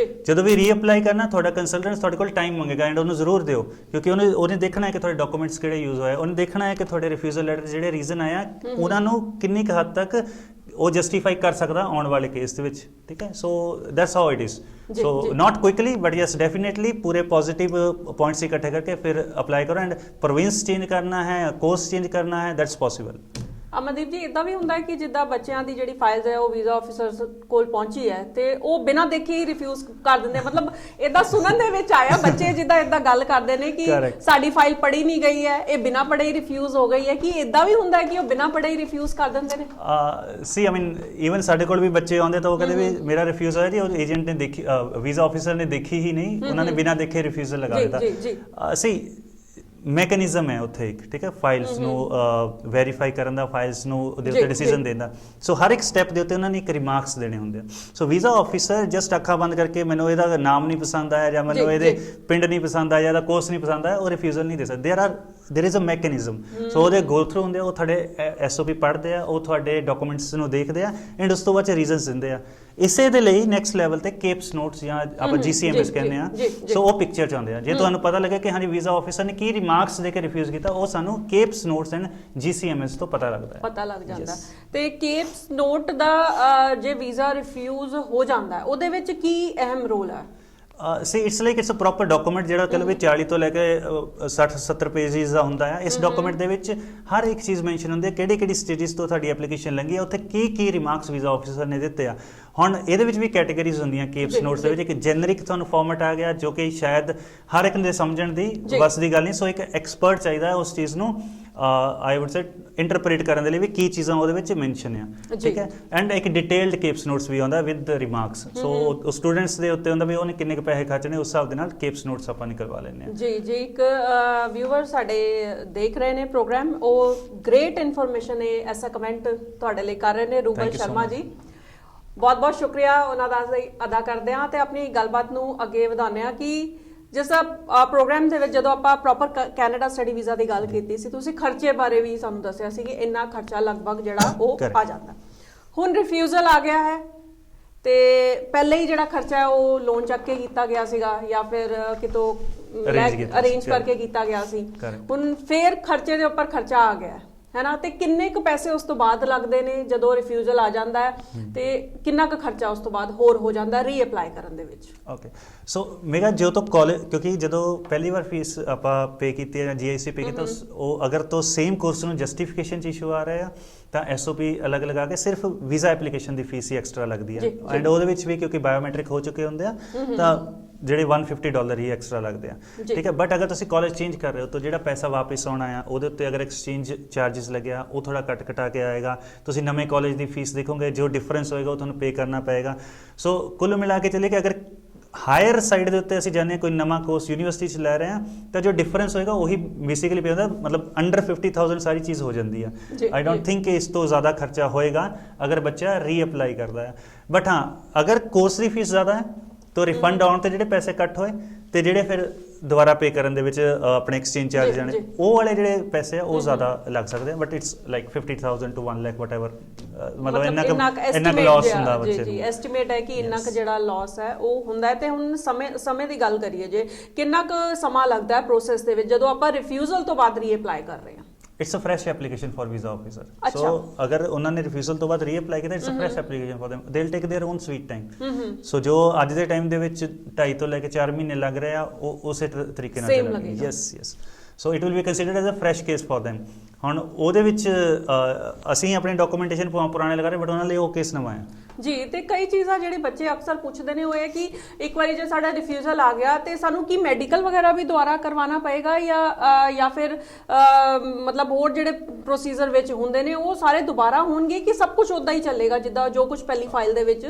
Speaker 2: ਜਦੋਂ ਵੀ ਰੀਅਪਲਾਈ ਕਰਨਾ ਤੁਹਾਡਾ ਕੰਸਲਟੈਂਟ ਤੁਹਾਡੇ ਕੋਲ ਟਾਈਮ ਮੰਗੇਗਾ ਐਂਡ ਉਹਨੂੰ ਜ਼ਰੂਰ ਦਿਓ ਕਿਉਂਕਿ ਉਹਨੇ ਦੇਖਣਾ ਹੈ ਕਿ ਤੁਹਾਡੇ ਡਾਕੂਮੈਂਟਸ ਕਿਹੜੇ ਯੂਜ਼ ਹੋਏ ਉਹਨੇ ਦੇਖਣਾ ਹੈ ਕਿ ਤੁਹਾਡੇ ਰਿਫਿਊਜ਼ਲ ਲੈਟਰ ਜਿਹੜੇ ਰੀਜ਼ਨ ਆਇਆ ਉਹਨਾਂ ਨੂੰ ਕਿੰਨੀ ਕੁ ਹੱਦ ਤੱਕ ਉਹ ਜਸਟੀਫਾਈ ਕਰ ਸਕਦਾ ਆਉਣ ਵਾਲੇ ਕੇਸ ਦੇ ਵਿੱਚ ਠੀਕ ਹੈ so that's how it is so not quickly but yes definitely ਪੂਰੇ ਪੋਜ਼ਿਟਿਵ ਪੁਆਇੰਟਸ ਇਕੱਠੇ ਕਰਕੇ ਫਿਰ ਅਪਲਾਈ ਕਰੋ ਐਂਡ ਪ੍ਰੋਵਿੰਸ ਚੇਂਜ ਕਰਨਾ ਹੈ ਕੋਰਸ ਚੇਂਜ ਕਰਨਾ ਹੈ ਦੈਟਸ ਪੋਸੀਬਲ
Speaker 1: ਅਮਨਦੀਪ ਜੀ ਇਦਾਂ ਵੀ ਹੁੰਦਾ ਹੈ ਕਿ ਜਿੱਦਾਂ ਬੱਚਿਆਂ ਦੀ ਜਿਹੜੀ ਫਾਈਲਸ ਹੈ ਉਹ ਵੀਜ਼ਾ ਆਫਿਸਰਸ ਕੋਲ ਪਹੁੰਚੀ ਹੈ ਤੇ ਉਹ ਬਿਨਾਂ ਦੇਖੇ ਹੀ ਰਿਫਿਊਜ਼ ਕਰ ਦਿੰਦੇ ਮਤਲਬ ਇਦਾਂ ਸੁਣਨ ਦੇ ਵਿੱਚ ਆਇਆ ਬੱਚੇ ਜਿੱਦਾਂ ਇਦਾਂ ਗੱਲ ਕਰਦੇ ਨੇ ਕਿ ਸਾਡੀ ਫਾਈਲ ਪੜ੍ਹੀ ਨਹੀਂ ਗਈ ਹੈ ਇਹ ਬਿਨਾਂ ਪੜ੍ਹੇ ਹੀ ਰਿਫਿਊਜ਼ ਹੋ ਗਈ ਹੈ ਕਿ ਇਦਾਂ ਵੀ ਹੁੰਦਾ ਹੈ ਕਿ ਉਹ ਬਿਨਾਂ ਪੜ੍ਹੇ ਹੀ ਰਿਫਿਊਜ਼ ਕਰ ਦਿੰਦੇ ਨੇ
Speaker 2: ਸੀ ਆਈ ਮੀਨ ਈਵਨ ਸਾਡੇ ਕੋਲ ਵੀ ਬੱਚੇ ਆਉਂਦੇ ਤਾਂ ਉਹ ਕਹਿੰਦੇ ਵੀ ਮੇਰਾ ਰਿਫਿਊਜ਼ ਹੋਇਆ ਜੀ ਉਹ ਏਜੰਟ ਨੇ ਦੇਖੀ ਵੀਜ਼ਾ ਆਫਿਸਰ ਨੇ ਦੇਖੀ ਹੀ ਨਹੀਂ ਉਹਨਾਂ ਨੇ ਬਿਨਾਂ ਦੇਖੇ ਰਿਫਿਊਜ਼ਲ ਲਗਾ ਦਿੱਤਾ ਸੀ ਮੈਕੈਨਿਜ਼ਮ ਹੈ ਉੱਥੇ ਇੱਕ ਠੀਕ ਹੈ ਫਾਈਲਸ ਨੂੰ ਵੈਰੀਫਾਈ ਕਰਨ ਦਾ ਫਾਈਲਸ ਨੂੰ ਉਹਦੇ ਉੱਤੇ ਡਿਸੀਜਨ ਦੇਣ ਦਾ ਸੋ ਹਰ ਇੱਕ ਸਟੈਪ ਦੇ ਉੱਤੇ ਉਹਨਾਂ ਨੇ ਇੱਕ ਰਿਮਾਰਕਸ ਦੇਣੇ ਹੁੰਦੇ ਆ ਸੋ ਵੀਜ਼ਾ ਆਫਿਸਰ ਜਸਟ ਅੱਖਾਂ ਬੰਦ ਕਰਕੇ ਮੈਨੂੰ ਇਹਦਾ ਨਾਮ ਨਹੀਂ ਪਸੰਦ ਆਇਆ ਜਾਂ ਮੈਨੂੰ ਇਹਦੇ ਪਿੰਡ ਨਹੀਂ ਪਸੰਦ ਆਇਆ ਜਾਂ ਕੋਰਸ ਨਹੀਂ ਪਸੰਦ ਆਇਆ ਉਹ ਰਿਫਿਊਜ਼ਲ ਨਹੀਂ ਦੇ ਸਕਦੇ there is a mechanism ਸੋ ਉਹਦੇ ਗੋ ਥਰੂ ਹੁੰਦੇ ਆ ਉਹ ਤੁਹਾਡੇ SOP ਪੜ੍ਹਦੇ ਆ ਉਹ ਤੁਹਾਡੇ ਡਾਕੂਮੈਂਟਸ ਨੂੰ ਦੇਖਦੇ ਆ ਐਂਡ ਉਸ ਤੋਂ ਬਾਅਦ ਰੀਜ਼ਨਸ ਦਿੰਦੇ ਆ ਇਸੇ ਦੇ ਲਈ ਨੈਕਸਟ ਲੈਵਲ ਤੇ ਕੇਪਸ ਨੋਟਸ ਜਾਂ ਆਪਾਂ GCMS ਕਹਿੰਦੇ ਆ ਸੋ ਉਹ ਪਿਕਚਰ ਚ ਆਉਂਦੇ ਆ ਜੇ ਤੁਹਾਨੂੰ ਪਤਾ ਲੱਗੇ ਕਿ ਹਾਂਜੀ ਵੀਜ਼ਾ ਆਫਿਸਰ ਨੇ ਕੀ ਰਿਮਾਰਕਸ ਦੇ ਕੇ ਰਿਫਿਊਜ਼ ਕੀਤਾ ਉਹ ਸਾਨੂੰ ਕੇਪਸ ਨੋਟਸ ਐਂਡ GCMS ਤੋਂ ਪਤਾ ਲੱਗ ਜਾਂਦਾ
Speaker 1: ਤੇ ਕੇਪਸ ਨੋਟ ਦਾ ਜੇ ਵੀਜ਼ਾ ਰਿਫਿਊਜ਼ ਹੋ ਜਾਂਦਾ ਉਹਦੇ ਵਿੱਚ ਕੀ ਅਹਿਮ ਰੋਲ ਹੈ
Speaker 2: see it's like it's a proper document ਜਿਹੜਾ ਕਹਿੰਦੇ ਵੀ 40 ਤੋਂ ਲੈ ਕੇ 60-70 ਪੇਜਿਸ ਦਾ ਹੁੰਦਾ ਹੈ ਇਸ ਡਾਕੂਮੈਂਟ ਦੇ ਵਿੱਚ ਹਰ ਇੱਕ ਚੀਜ਼ ਮੈਂਸ਼ਨ ਹੁੰਦੀ ਹੈ ਕਿਹੜੀ ਸਟੇਜਿਸ ਤੋਂ ਤੁਹਾਡੀ ਐਪਲੀਕੇਸ਼ਨ ਲੰਘੀ ਹੈ ਉੱਥੇ ਕੀ ਰਿਮਾਰਕਸ ਵੀਜ਼ਾ ਆਫਿਸਰ ਨੇ ਦਿੱਤੇ ਆ ਹੁਣ ਇਹਦੇ ਵਿੱਚ ਵੀ ਕੈਟਾਗਰੀਜ਼ ਹੁੰਦੀਆਂ ਕੇਪਸ ਨੋਟਸ ਦੇ ਵਿੱਚ ਇੱਕ ਜੈਨਰਿਕ ਤੁਹਾਨੂੰ ਫਾਰਮੈਟ ਆ ਗਿਆ ਜੋ ਕਿ ਸ਼ਾਇਦ ਹਰ ਇੱਕ ਦੇ ਸਮਝਣ ਦੀ ਬਸ ਦੀ ਗੱਲ ਨਹੀਂ ਸੋ ਇੱਕ ਐਕਸਪਰਟ ਚਾਹੀਦਾ ਉਸ ਚੀਜ਼ ਨੂੰ ਆਈ ਵੁੱਡ ਸੇ ਇੰਟਰਪ੍ਰੀਟ ਕਰਨ ਦੇ ਲਈ ਵੀ ਕੀ ਚੀਜ਼ਾਂ ਉਹਦੇ ਵਿੱਚ ਮੈਂਸ਼ਨ ਆ, ਠੀਕ ਹੈ। ਐਂਡ ਇੱਕ ਡਿਟੇਲਡ ਕੇਪਸ ਨੋਟਸ ਵੀ ਆਉਂਦਾ ਵਿਦ ਰਿਮਾਰਕਸ, ਸੋ ਸਟੂਡੈਂਟਸ ਦੇ ਉੱਤੇ ਹੁੰਦਾ ਵੀ ਉਹਨੇ ਕਿੰਨੇ ਕੁ ਪੈਸੇ ਖਰਚਣੇ, ਉਸ ਹਿਸਾਬ ਦੇ ਨਾਲ ਕੇਪਸ ਨੋਟਸ ਆਪਾਂ ਨਿਕਲਵਾ ਲੈਂਦੇ ਆ।
Speaker 1: ਜੀ ਜੀ, ਇੱਕ ਵਿਊਅਰ ਸਾਡੇ ਦੇਖ ਰਹੇ ਨੇ ਪ੍ਰੋਗਰਾਮ, ਉਹ ਗ੍ਰੇਟ ਇਨਫੋਰਮੇਸ਼ਨ ਹੈ ਐਸਾ ਕਮੈਂਟ ਤੁਹਾਡੇ ਲਈ ਕਰ ਰਹੇ ਨੇ, ਰੂਬਲ ਸ਼ਰਮਾ ਜੀ, ਬਹੁਤ ਬਹੁਤ ਸ਼ੁਕਰੀਆ ਉਹਨਾਂ ਦਾ ਅਸੀਂ ਅਦਾ ਕਰਦੇ ਹਾਂ ਤੇ ਆਪਣੀ ਗੱਲਬਾਤ ਨੂੰ ਅੱਗੇ ਵਧਾਉਂਦੇ ਹਾਂ ਕਿ ਜਿਸ ਤਰ੍ਹਾਂ ਪ੍ਰੋਗਰਾਮ ਦੇ ਵਿੱਚ ਜਦੋਂ ਆਪਾਂ ਪ੍ਰੋਪਰ ਕੈਨੇਡਾ ਸਟੱਡੀ ਵੀਜ਼ਾ ਦੀ ਗੱਲ ਕੀਤੀ ਸੀ, ਤੁਸੀਂ ਖਰਚੇ ਬਾਰੇ ਵੀ ਸਾਨੂੰ ਦੱਸਿਆ ਸੀ ਕਿ ਇੰਨਾ ਖਰਚਾ ਲਗਭਗ ਜਿਹੜਾ ਉਹ ਆ ਜਾਂਦਾ। ਹੁਣ ਰਿਫਿਊਜ਼ਲ ਆ ਗਿਆ ਹੈ ਤੇ ਪਹਿਲੇ ਹੀ ਜਿਹੜਾ ਖਰਚਾ ਹੈ ਉਹ ਲੋਨ ਚੱਕ ਕੇ ਕੀਤਾ ਗਿਆ ਸੀਗਾ ਜਾਂ ਫਿਰ ਕਿਤੋਂ ਅਰੇਂਜ ਕਰਕੇ ਕੀਤਾ ਗਿਆ ਸੀ, ਹੁਣ ਫੇਰ ਖਰਚੇ ਦੇ ਉੱਪਰ ਖਰਚਾ ਆ ਗਿਆ ਹੈ ਨਾ, ਤੇ ਕਿੰਨੇ ਕੁ ਪੈਸੇ ਉਸ ਤੋਂ ਬਾਅਦ ਲੱਗਦੇ ਨੇ ਜਦੋਂ ਰਿਫਿਊਜ਼ਲ ਆ ਜਾਂਦਾ ਹੈ ਤੇ ਕਿੰਨਾ ਕੁ ਖਰਚਾ ਉਸ ਤੋਂ ਬਾਅਦ ਹੋਰ ਹੋ ਜਾਂਦਾ ਰੀਅਪਲਾਈ ਕਰਨ ਦੇ ਵਿੱਚ?
Speaker 2: ਓਕੇ, ਸੋ ਮੇਰਾ ਜੋ ਤੋਂ ਕਾਲਜ, ਕਿਉਂਕਿ ਜਦੋਂ ਪਹਿਲੀ ਵਾਰ ਫੀਸ ਆਪਾਂ ਪੇ ਕੀਤੀ ਹੈ ਜਾਂ GIC ਪੇ ਕੀਤਾ, ਉਹ ਅਗਰ ਤੋਂ ਸੇਮ ਕੋਰਸ ਨੂੰ ਜਸਟੀਫਿਕੇਸ਼ਨ 'ਚ ਇਸ਼ੂ ਆ ਰਿਹਾ ਆ ਤਾਂ SOP ਅਲੱਗ ਲਗਾ ਕੇ ਸਿਰਫ ਵੀਜ਼ਾ ਐਪਲੀਕੇਸ਼ਨ ਦੀ ਫੀਸ ਹੀ ਐਕਸਟਰਾ ਲੱਗਦੀ ਹੈ, ਐਂਡ ਉਹਦੇ ਵਿੱਚ ਵੀ ਕਿਉਂਕਿ ਬਾਇਓਮੈਟ੍ਰਿਕ ਹੋ ਚੁੱਕੇ ਹੁੰਦੇ ਆ ਤਾਂ ਜਿਹੜੇ $150 ਹੀ ਐਕਸਟਰਾ ਲੱਗਦੇ ਆ, ਠੀਕ ਹੈ। ਬਟ ਅਗਰ ਤੁਸੀਂ ਕਾਲਜ ਚੇਂਜ ਕਰ ਰਹੇ ਹੋ ਤਾਂ ਜਿਹੜਾ ਪੈਸਾ ਵਾਪਸ ਆਉਣਾ ਆ ਉਹਦੇ ਉੱਤੇ ਅਗਰ ਐਕਸਚੇਂਜ ਚਾਰजेस ਲੱਗਿਆ ਉਹ ਥੋੜਾ ਘਟਾ ਕੇ ਆਏਗਾ, ਤੁਸੀਂ ਨਵੇਂ ਕਾਲਜ ਦੀ ਫੀਸ ਦੇਖੋਗੇ ਜੋ ਡਿਫਰੈਂਸ ਹੋਏਗਾ ਉਹ ਤੁਹਾਨੂੰ ਪੇ ਕਰਨਾ ਪਏਗਾ। ਸੋ ਕੁੱਲ ਮਿਲਾ ਕੇ ਚੱਲੇ ਕਿ ਅਗਰ ਹਾਇਰ ਸਾਈਡ ਦੇ ਉੱਤੇ ਅਸੀਂ ਜਾਣਦੇ ਹਾਂ ਕੋਈ ਨਵਾਂ ਕੋਰਸ ਯੂਨੀਵਰਸਿਟੀ 'ਚ ਲੈ ਰਹੇ ਹਾਂ ਤਾਂ ਜੋ ਡਿਫਰੈਂਸ ਹੋਏਗਾ ਉਹੀ ਬੇਸਿਕਲੀ ਪੇ ਹੁੰਦਾ, ਮਤਲਬ ਅੰਡਰ 50,000 ਸਾਰੀ ਚੀਜ਼ ਹੋ ਜਾਂਦੀ ਆ। ਆਈ ਡੋਂਟ ਥਿੰਕ ਕਿ ਇਸ ਤੋਂ ਜ਼ਿਆਦਾ ਖਰਚਾ ਹੋਏਗਾ ਅਗਰ ਬੱਚਾ ਰੀਅਪਲਾਈ ਕਰਦਾ ਹੈ। ਬਟ ਹਾਂ, ਅਗਰ ਕੋਰਸ ਦੀ ਫੀਸ ਜ਼ਿਆਦਾ ਹੈ ਤਾਂ ਰਿਫੰਡ ਆਉਣ ਤੇ ਜਿਹੜੇ ਪੈਸੇ ਕੱਟ ਹੋਏ ਤੇ ਜਿਹੜੇ ਫਿਰ ਦੁਬਾਰਾ ਪੇ ਕਰਨ ਦੇ ਵਿੱਚ ਆਪਣੇ ਐਕਸਚੇਂਜ ਚਾਰਜ ਜਾਣੇ ਉਹ ਵਾਲੇ ਜਿਹੜੇ ਪੈਸੇ ਆ ਉਹ ਜ਼ਿਆਦਾ ਲੱਗ ਸਕਦੇ ਆ। But it's like 50,000 to 1 lakh whatever, ਮਤਲਬ ਇੰਨਾ ਕੁ ਲਾਸ ਹੁੰਦਾ ਬੱਚੇ ਨੂੰ।
Speaker 1: ਐਸਟੀਮੇਟ ਹੈ ਕਿ ਇੰਨਾ ਕੁ ਜਿਹੜਾ ਲਾਸ ਹੈ ਉਹ ਹੁੰਦਾ ਹੈ। ਤੇ ਹੁਣ ਸਮੇਂ ਦੀ ਗੱਲ ਕਰੀਏ ਜੇ ਕਿੰਨਾ ਕੁ ਸਮਾਂ ਲੱਗਦਾ ਹੈ ਪ੍ਰੋਸੈਸ ਦੇ ਵਿੱਚ ਜਦੋਂ ਆਪਾਂ ਰਿਫਿਊਜ਼ਲ ਤੋਂ ਬਾਅਦ ਰੀਅਪਲਾਈ ਕਰ ਰਹੇ ਹਾਂ?
Speaker 2: It's a fresh application for visa officer. So अगर उन्होंने refusal तो बाद reapply किया, it's a fresh application for them. They'll take their own sweet time. So जो ਅੱਜ ਦੇ ਟਾਈਮ ਦੇ ਵਿੱਚ 2.5 ਤੋਂ ਲੈ ਕੇ 4 ਮਹੀਨੇ ਲੱਗ ਰਹੇ ਆ ਉਹ ਉਸੇ ਤਰੀਕੇ ਨਾਲ ਚੱਲਣਗੇ। yes so it will be considered as a fresh case for them. ਹੁਣ ਉਹਦੇ ਵਿੱਚ ਅਸੀਂ ਆਪਣੀ ਡਾਕੂਮੈਂਟੇਸ਼ਨ ਪੁਰਾਣੇ ਲਗਾ ਰਹੇ ਬਟ ਉਹਨਾਂ ਲਈ ਉਹ ਕੇਸ ਨਵਾਂ ਹੈ
Speaker 1: ਜੀ। ਤੇ ਕਈ ਚੀਜ਼ਾਂ ਜਿਹੜੇ ਬੱਚੇ ਅਕਸਰ ਪੁੱਛਦੇ ਨੇ ਉਹ ਇਹ ਕਿ ਇੱਕ ਵਾਰੀ ਜੇ ਸਾਡਾ ਰਿਫਿਊਜ਼ਲ ਆ ਗਿਆ ਤੇ ਸਾਨੂੰ ਕੀ ਮੈਡੀਕਲ ਵਗੈਰਾ ਵੀ ਦੁਬਾਰਾ ਕਰਵਾਉਣਾ ਪਏਗਾ ਜਾਂ ਫਿਰ ਮਤਲਬ ਹੋਰ ਜਿਹੜੇ ਪ੍ਰੋਸੀਜਰ ਵਿੱਚ ਹੁੰਦੇ ਨੇ ਉਹ ਸਾਰੇ ਦੁਬਾਰਾ ਹੋਣਗੇ ਕਿ ਸਭ ਕੁਝ ਉਦਾਂ ਹੀ ਚੱਲੇਗਾ ਜਿੱਦਾਂ ਜੋ ਕੁਝ ਪਹਿਲੀ ਫਾਈਲ ਦੇ ਵਿੱਚ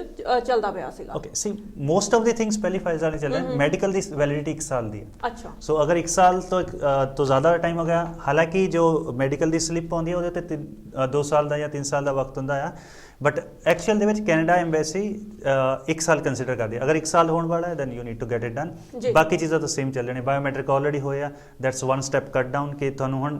Speaker 1: ਚੱਲਦਾ ਪਿਆ ਸੀਗਾ?
Speaker 2: Okay, C most of the things ਪਹਿਲੀ ਫਾਈਲ ਵਾਲੇ ਚੱਲ ਰਹੇ। ਮੈਡੀਕਲ ਦੀ ਵੈਲਿਡਿਟੀ 1 ਸਾਲ ਦੀ ਹੈ।
Speaker 1: ਅੱਛਾ,
Speaker 2: ਸੋ ਅਗਰ 1 ਸਾਲ ਤੋਂ ਜ਼ਿਆਦਾ ਟਾਈਮ ਹੋ ਗਿਆ, ਹਾਲਾਂਕਿ ਜੋ ਮੈਡੀਕਲ ਦੀ ਸਲਿੱਪ ਆਉਂਦੀ ਹੈ ਉਹਦੇ ਤੇ 2 ਸਾਲ ਦਾ ਜਾਂ 3 ਸਾਲ ਦਾ ਵਕਤ ਹੁੰਦਾ ਆ, ਬਟ ਐਕਚੁਅਲ ਦੇ ਵਿੱਚ ਕੈਨੇਡਾ ਐਮਬੈਸੀ 1 ਸਾਲ ਕੰਸੀਡਰ ਕਰਦੀ ਹੈ। ਅਗਰ 1 ਸਾਲ ਹੋਣ ਵਾਲਾ ਹੈ then you need to get it done. ਬਾਕੀ ਚੀਜ਼ਾਂ ਤਾਂ ਸੇਮ ਚੱਲ ਰਹੀਆਂ। ਬਾਇਓਮੈਟ੍ਰਿਕ ਆਲਰੇਡੀ ਹੋਇਆ, ਦੈਟਸ 1 ਸਟੈਪ ਕੱਟ ਡਾਊਨ ਕਿ ਤੁਹਾਨੂੰ ਹੁਣ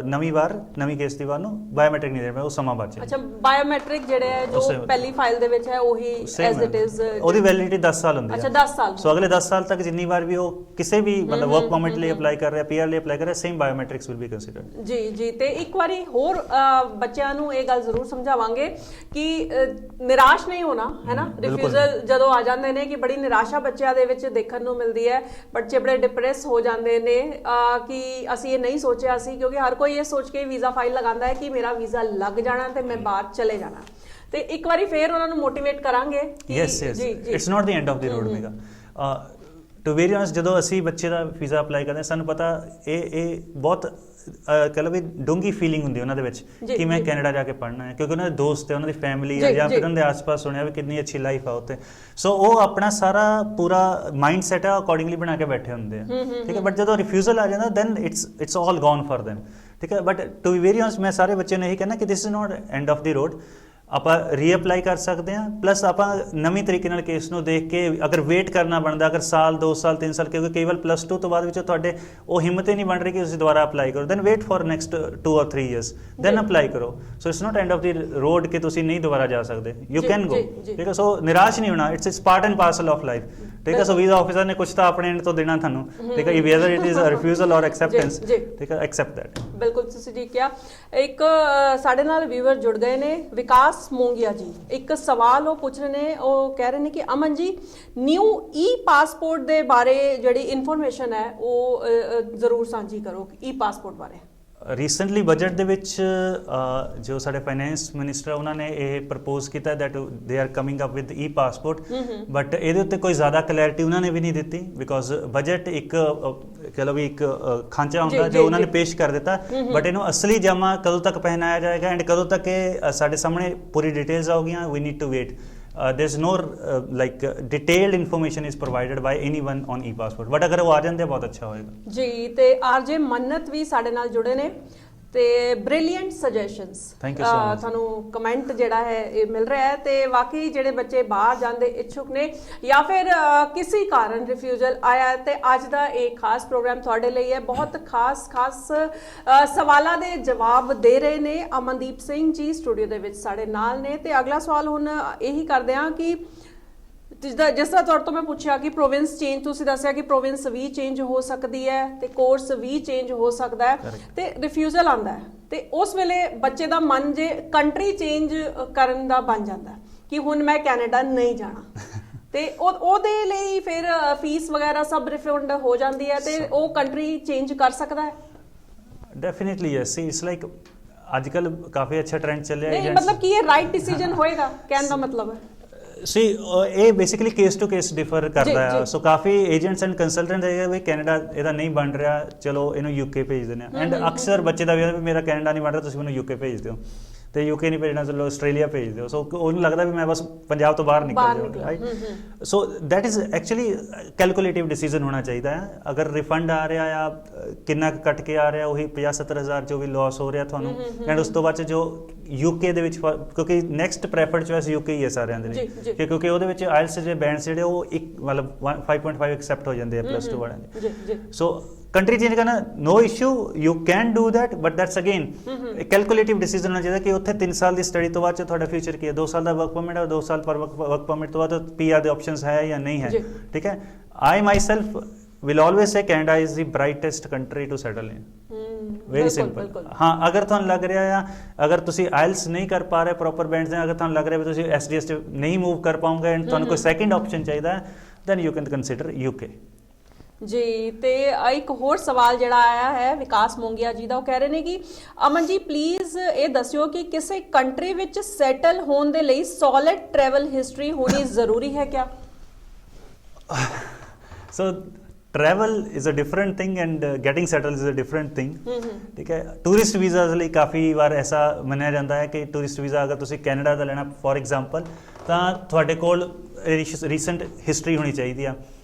Speaker 2: ਨਵੀਂ ਕੇਸ ਦੀ ਵਾਰ ਨੂੰ ਬਾਇਓਮੈਟ੍ਰਿਕ ਨਹੀਂ ਦੇਣਾ, ਉਹ ਸਮਾਂ ਬਚ ਜਾਏ।
Speaker 1: ਅੱਛਾ, ਬਾਇਓਮੈਟ੍ਰਿਕ ਜਿਹੜੇ ਹੈ ਜੋ ਪਹਿਲੀ ਫਾਈਲ ਦੇ ਵਿੱਚ ਹੈ ਉਹੀ ਐਜ਼ ਇਟ ਇਜ਼, ਉਹਦੀ
Speaker 2: ਵੈਲਿਡਿਟੀ 10 ਸਾਲ ਹੁੰਦੀ ਹੈ।
Speaker 1: ਅੱਛਾ, 10 ਸਾਲ।
Speaker 2: ਸੋ ਅਗਲੇ 10 ਸਾਲ ਤੱਕ ਜਿੰਨੀ ਵਾਰ ਵੀ ਉਹ ਕਿਸੇ ਵੀ ਮਤਲਬ ਵਰਕ ਪਰਮਿਟ ਲਈ ਅਪਲਾਈ ਕਰ ਰਿਹਾ, PR ਲਈ ਅਪਲਾਈ ਕਰ ਰਿਹਾ, same biometrics will be considered. ਜੀ।
Speaker 1: ਤੇ ਇੱਕ ਵਾਰੀ ਹੋਰ ਬੱਚਿਆਂ ਨੂੰ ਇਹ ਗੱਲ ਜ਼ਰੂਰ ਸਮਝਾਵਾਂਗੇ ਕਿ ਨਿਰਾਸ਼ ਨਹੀਂ ਹੋਣਾ, ਹੈ ਨਾ। ਰਿਫਿਊਜ਼ਲ ਜਦੋਂ ਆ ਜਾਂਦੇ ਨੇ ਕਿ ਬੜੀ ਨਿਰਾਸ਼ਾ ਬੱਚਿਆਂ ਦੇ ਵਿੱਚ ਦੇਖਣ ਨੂੰ ਮਿਲਦੀ ਹੈ, ਬੱਚੇ ਬੜੇ ਡਿਪਰੈਸ ਹੋ ਜਾਂਦੇ ਨੇ ਕਿ ਅਸੀਂ ਇਹ ਨਹੀਂ ਸੋਚਿਆ ਸੀ, ਕਿਉਂਕਿ ਹਰ ਕੋਈ ਇਹ ਸੋਚ ਕੇ ਵੀਜ਼ਾ ਫਾਈਲ ਲਗਾਉਂਦਾ ਹੈ ਕਿ ਮੇਰਾ ਵੀਜ਼ਾ ਲੱਗ ਜਾਣਾ ਤੇ ਮੈਂ ਬਾਹਰ ਚਲੇ ਜਾਣਾ। ਤੇ ਇੱਕ ਵਾਰੀ ਫੇਰ ਉਹਨਾਂ ਨੂੰ ਮੋਟੀਵੇਟ ਕਰਾਂਗੇ ਕਿ
Speaker 2: it's not the end of the road ਮੇਗਾ। ਟੂ ਵੈਰੀ ਆਨੈਸਟ, ਜਦੋਂ ਅਸੀਂ ਬੱਚੇ ਦਾ ਵੀਜ਼ਾ ਅਪਲਾਈ ਕਰਦੇ ਹਾਂ ਸਾਨੂੰ ਪਤਾ ਇਹ ਬਹੁਤ ਕਹ ਲਓ ਵੀ ਡੂੰਘੀ ਫੀਲਿੰਗ ਹੁੰਦੀ ਉਹਨਾਂ ਦੇ ਵਿੱਚ ਕਿ ਮੈਂ ਕੈਨੇਡਾ ਜਾ ਕੇ ਪੜ੍ਹਨਾ ਹੈ, ਕਿਉਂਕਿ ਉਹਨਾਂ ਦੇ ਦੋਸਤ ਹੈ, ਉਹਨਾਂ ਦੀ ਫੈਮਿਲੀ ਹੈ, ਜਾਂ ਫਿਰ ਉਹਨਾਂ ਦੇ ਆਸ-ਪਾਸ ਸੁਣਿਆ ਵੀ ਕਿੰਨੀ ਅੱਛੀ ਲਾਈਫ ਆ ਉੱਥੇ। ਸੋ ਉਹ ਆਪਣਾ ਸਾਰਾ ਪੂਰਾ ਮਾਈਂਡ ਸੈਟ ਹੈ ਅਕੋਰਡਿੰਗਲੀ ਬਣਾ ਕੇ ਬੈਠੇ ਹੁੰਦੇ ਆ, ਠੀਕ ਹੈ। ਬਟ ਜਦੋਂ ਰਿਫਿਊਜ਼ਲ ਆ ਜਾਂਦਾ then it's all gone for them, ਠੀਕ ਹੈ। But to be very honest, ਮੈਂ ਸਾਰੇ ਬੱਚਿਆਂ ਨੂੰ ਇਹੀ ਕਹਿਣਾ ਕਿ this is not end of the road. ਆਪਾਂ ਰੀਅਪਲਾਈ ਕਰ ਸਕਦੇ ਹਾਂ, ਪਲੱਸ ਆਪਾਂ ਨਵੀਂ ਤਰੀਕੇ ਨਾਲ ਕੇਸ ਨੂੰ ਦੇਖ ਕੇ ਅਗਰ ਵੇਟ ਕਰਨਾ ਬਣਦਾ, ਅਗਰ ਸਾਲ 2 ਸਾਲ 3 ਸਾਲ, ਕਿਉਂਕਿ ਕਈ ਵਾਰ +2 ਤੋਂ ਬਾਅਦ ਵਿੱਚ ਤੁਹਾਡੇ ਉਹ ਹਿੰਮਤ ਹੀ ਨਹੀਂ ਬਣ ਰਹੀ ਕਿ ਤੁਸੀਂ ਦੁਬਾਰਾ ਅਪਲਾਈ ਕਰੋ, then wait for next 2 or 3 years then apply ਕਰੋ। So it's not end of the road ਕਿ ਤੁਸੀਂ ਨਹੀਂ ਦੁਬਾਰਾ ਜਾ ਸਕਦੇ, ਯੂ ਕੈਨ ਗੋ, ਠੀਕ ਹੈ। ਸੋ ਨਿਰਾਸ਼ ਨਹੀਂ ਹੋਣਾ, it's part and parcel of life, ਠੀਕ ਹੈ। ਸੋ ਵੀਜ਼ਾ ਆਫਿਸਰ ਨੇ ਕੁਝ ਤਾਂ ਆਪਣੇ ਐਂਡ ਤੋਂ ਦੇਣਾ ਤੁਹਾਨੂੰ, ਠੀਕ ਹੈ। ਵੈਦਰ ਇਟ ਇਜ਼ ਰਿਫਿਊਜ਼ਲ ਔਰ ਐਕਸੈਪਟੈਂਸ, ਠੀਕ ਹੈ, ਐਕਸੈਪਟ ਦੈਟ।
Speaker 1: ਬਿਲਕੁਲ ਤੁਸੀਂ ਠੀਕ ਕਿਹਾ। ਇੱਕ ਸਾਡੇ ਨਾਲ ਵੀਵਰ ਜੁੜ ਗਏ ਨੇ, ਵਿਕਾਸ ਮੋਂਗੀਆ ਜੀ। ਇੱਕ ਸਵਾਲ ਉਹ ਪੁੱਛ ਰਹੇ ਨੇ, ਉਹ ਕਹਿ ਰਹੇ ਨੇ ਕਿ ਅਮਨ ਜੀ, ਨਿਊ ਪਾਸਪੋਰਟ ਦੇ ਬਾਰੇ ਜਿਹੜੀ ਇਨਫੋਰਮੇਸ਼ਨ ਹੈ ਉਹ ਜ਼ਰੂਰ ਸਾਂਝੀ ਕਰੋ, ਪਾਸਪੋਰਟ ਬਾਰੇ।
Speaker 2: ਰੀਸੈਂਟਲੀ ਬਜਟ ਦੇ ਵਿੱਚ ਜੋ ਸਾਡੇ ਫਾਈਨੈਂਸ ਮਿਨਿਸਟਰ ਉਹਨਾਂ ਨੇ ਇਹ ਪ੍ਰਪੋਜ਼ ਕੀਤਾ that they are coming up with E passport, but ਇਹਦੇ ਉੱਤੇ ਕੋਈ ਜ਼ਿਆਦਾ ਕਲੈਰਿਟੀ ਉਹਨਾਂ ਨੇ ਵੀ ਨਹੀਂ ਦਿੱਤੀ, ਬਿਕੋਜ਼ ਬਜਟ ਇੱਕ ਕਹ ਲਓ ਵੀ ਇੱਕ ਖਾਂਚਾ ਹੁੰਦਾ ਜੋ ਉਹਨਾਂ ਨੇ ਪੇਸ਼ ਕਰ ਦਿੱਤਾ, ਬਟ ਇਹਨੂੰ ਅਸਲੀ ਜਮਾ ਕਦੋਂ ਤੱਕ ਪਹਿਨਾਇਆ ਜਾਏਗਾ ਐਂਡ ਕਦੋਂ ਤੱਕ ਇਹ ਸਾਡੇ ਸਾਹਮਣੇ ਪੂਰੀ ਡਿਟੇਲਸ ਆਉਗੀਆਂ, we need to wait. There's no like detailed information is provided by anyone on e-passport, but ਅਗਰ ਉਹ ਆ ਜਾਂਦੇ ਬਹੁਤ ਅੱਛਾ ਹੋਏਗਾ
Speaker 1: ਜੀ. ਤੇ ਆਰਜੇ ਮੰਨਤ ਵੀ ਸਾਡੇ ਨਾਲ ਜੁੜੇ ਨੇ ਤੇ ਬ੍ਰਿਲੀਅੰਟ ਸੁਜੈਸ਼ਨਸ ਤੁਹਾਨੂੰ ਕਮੈਂਟ ਜਿਹੜਾ ਹੈ ਇਹ ਮਿਲ ਰਿਹਾ ਹੈ ਤੇ ਵਾਕਈ ਜਿਹੜੇ ਬੱਚੇ ਬਾਹਰ ਜਾਂਦੇ ਇੱਛੁਕ ਨੇ ਜਾਂ ਫਿਰ ਕਿਸੇ ਕਾਰਨ ਰਿਫਿਊਜ਼ਲ ਆਇਆ ਤੇ ਅੱਜ ਦਾ ਇਹ ਖਾਸ ਪ੍ਰੋਗਰਾਮ ਤੁਹਾਡੇ ਲਈ ਹੈ. ਬਹੁਤ ਖਾਸ ਸਵਾਲਾਂ ਦੇ ਜਵਾਬ ਦੇ ਰਹੇ ਨੇ ਅਮਨਦੀਪ ਸਿੰਘ ਜੀ ਸਟੂਡੀਓ ਦੇ ਵਿੱਚ ਸਾਡੇ ਨਾਲ ਨੇ. ਤੇ ਅਗਲਾ ਸਵਾਲ ਹੁਣ ਇਹੀ ਕਰਦੇ ਹਾਂ ਕਿ ਜਿਸ ਤਰ੍ਹਾਂ ਤੁਹਾਡੇ ਤੋਂ ਮੈਂ ਪੁੱਛਿਆ ਕਿ ਪ੍ਰੋਵਿੰਸ ਚੇਂਜ, ਤੁਸੀਂ ਦੱਸਿਆ ਕਿ ਪ੍ਰੋਵਿੰਸ ਵੀ ਚੇਂਜ ਹੋ ਸਕਦੀ ਹੈ ਤੇ ਕੋਰਸ ਵੀ ਚੇਂਜ ਹੋ ਸਕਦਾ ਹੈ ਤੇ ਰਿਫਿਊਜ਼ਲ ਆਉਂਦਾ ਹੈ ਤੇ ਉਸ ਵੇਲੇ ਬੱਚੇ ਦਾ ਮਨ ਜੇ ਕੰਟਰੀ ਚੇਂਜ ਕਰਨ ਦਾ ਬਣ ਜਾਂਦਾ ਕਿ ਹੁਣ ਮੈਂ ਕੈਨੇਡਾ ਨਹੀਂ ਜਾਣਾ ਤੇ ਉਹਦੇ ਲਈ ਫਿਰ ਫੀਸ ਵਗੈਰਾ ਸਭ ਰਿਫੰਡ ਹੋ ਜਾਂਦੀ ਹੈ ਤੇ ਉਹ ਕੰਟਰੀ ਚੇਂਜ ਕਰ ਸਕਦਾ ਹੈ?
Speaker 2: Definitely yes. ਇਟਸ ਲਾਈਕ ਅੱਜ ਕੱਲ ਕਾਫੀ ਅੱਛਾ ਟ੍ਰੈਂਡ ਚੱਲਿਆ ਹੈ.
Speaker 1: ਨਹੀਂ ਮਤਲਬ ਕਿ ਇਹ ਰਾਈਟ ਡਿਸੀਜਨ ਹੋਏਗਾ ਕਹਿਣ ਦਾ ਮਤਲਬ ਹੈ?
Speaker 2: ਸੀ ਇਹ basically case to case differ ਕਰਦਾ ਹੈ. ਸੋ ਕਾਫੀ ਏਜੰਟਸ ਐਂਡ ਕੰਸਲਟੈਂਟ ਹੈਗੇ ਵੀ ਕੈਨੇਡਾ ਇਹਦਾ ਨਹੀਂ ਬਣ ਰਿਹਾ, ਚਲੋ ਇਹਨੂੰ ਯੂਕੇ ਭੇਜ ਦਿੰਦੇ ਆ. ਐਂਡ ਅਕਸਰ ਬੱਚੇ ਦਾ ਵੀ ਮੇਰਾ ਕੈਨੇਡਾ ਨਹੀਂ ਬਣ ਰਿਹਾ, ਤੁਸੀਂ ਮੈਨੂੰ ਯੂਕੇ ਭੇਜ ਦਿਓ, ਤੇ ਯੂਕੇ ਨਹੀਂ ਭੇਜਣਾ ਚਲੋ ਆਸਟ੍ਰੇਲੀਆ ਭੇਜ ਦਿਓ. ਸੋ ਉਹਨੂੰ ਲੱਗਦਾ ਵੀ ਮੈਂ ਬਸ ਪੰਜਾਬ ਤੋਂ ਬਾਹਰ ਨਿਕਲ ਜਾਵਾਂ, right? So that is actually calculative decision ਹੋਣਾ ਚਾਹੀਦਾ ਹੈ. ਅਗਰ ਰਿਫੰਡ ਆ ਰਿਹਾ ਜਾਂ ਕਿੰਨਾ ਕੱਟ ਕੇ ਆ ਰਿਹਾ, ਉਹੀ 50-70 ਹਜ਼ਾਰ ਜੋ ਵੀ ਲਾਸ ਹੋ ਰਿਹਾ ਤੁਹਾਨੂੰ, ਐਂਡ ਉਸ ਤੋਂ ਬਾਅਦ ਜੋ ਯੂਕੇ ਦੇ ਵਿੱਚ, ਕਿਉਂਕਿ ਨੈਕਸਟ ਪ੍ਰੈਫਰਡ ਚੋਇਸ ਯੂਕੇ ਹੀ ਹੈ ਸਾਰਿਆਂ ਦੇ ਲਈ, ਕਿਉਂਕਿ ਉਹਦੇ ਵਿੱਚ ਆਇਲਸ ਦੇ ਬੈਂਡਸ ਜਿਹੜੇ ਉਹ ਇੱਕ ਮਤਲਬ 5.5 ਐਕਸੈਪਟ ਹੋ ਜਾਂਦੇ ਆ +2 ਵਾਲਿਆਂ ਦੇ. ਸੋ ਕੰਟਰੀ ਚੇਂਜ ਕਰਨਾ no issue, you can do that, but that's again calculative decision ਹੋਣਾ ਚਾਹੀਦਾ ਕਿ ਉੱਥੇ 3 ਸਾਲ ਦੀ ਸਟੱਡੀ ਤੋਂ ਬਾਅਦ ਤੁਹਾਡਾ ਫਿਊਚਰ ਕੀ ਹੈ. 2 ਸਾਲ ਦਾ ਵਰਕ ਪਰਮਿਟ ਹੈ, 2 ਸਾਲ ਪਰ ਵਰਕ ਪਰਮਿਟ ਤੋਂ ਬਾਅਦ PR ਦੇ ਆਪਸ਼ਨਸ ਹੈ ਜਾਂ ਨਹੀਂ ਹੈ, ਠੀਕ ਹੈ? I myself will always say Canada is the brightest country to settle in. Very simple. ਹਾਂ, ਅਗਰ ਤੁਹਾਨੂੰ ਲੱਗ ਰਿਹਾ ਆ ਅਗਰ ਤੁਸੀਂ ਆਇਲਸ ਨਹੀਂ ਕਰ ਪਾ ਰਹੇ ਪ੍ਰੋਪਰ ਬੈਂਡਸ ਨੇ, ਅਗਰ ਤੁਹਾਨੂੰ ਲੱਗ ਰਿਹਾ ਵੀ ਤੁਸੀਂ SDS ਤੇ ਨਹੀਂ ਮੂਵ ਕਰ ਪਾਉਂਗੇ ਐਂਡ ਤੁਹਾਨੂੰ ਕੋਈ ਸੈਕਿੰਡ ਆਪਸ਼ਨ ਚਾਹੀਦਾ ਹੈ, then you can consider UK
Speaker 1: ਜੀ. ਤੇ ਇੱਕ ਹੋਰ ਸਵਾਲ ਜਿਹੜਾ ਆਇਆ ਹੈ ਵਿਕਾਸ ਮੋਂਗੀਆ ਜੀ ਦਾ, ਉਹ ਕਹਿ ਰਹੇ ਨੇ ਕਿ ਅਮਨ ਜੀ ਪਲੀਜ਼ ਇਹ ਦੱਸਿਓ ਕਿ ਕਿਸੇ ਕੰਟਰੀ ਵਿੱਚ ਸੈਟਲ ਹੋਣ ਦੇ ਲਈ ਸੋਲਿਡ ਟਰੈਵਲ ਹਿਸਟਰੀ ਹੋਣੀ ਜ਼ਰੂਰੀ ਹੈ ਕਿਆ?
Speaker 2: ਸੋ travel is a different thing and getting settled is a different thing. ਠੀਕ ਹੈ? ਟੂਰਿਸਟ ਵੀਜ਼ਾ ਲਈ ਕਾਫੀ ਵਾਰ ਐਸਾ ਮੰਨਿਆ ਜਾਂਦਾ ਹੈ ਕਿ ਟੂਰਿਸਟ ਵੀਜ਼ਾ ਅਗਰ ਤੁਸੀਂ ਕੈਨੇਡਾ ਦਾ ਲੈਣਾ ਫੋਰ ਐਗਜ਼ਾਮਪਲ, ਤਾਂ ਤੁਹਾਡੇ ਕੋਲ ਰੀਸੈਂਟ ਹਿਸਟਰੀ ਹੋਣੀ ਚਾਹੀਦੀ ਆ.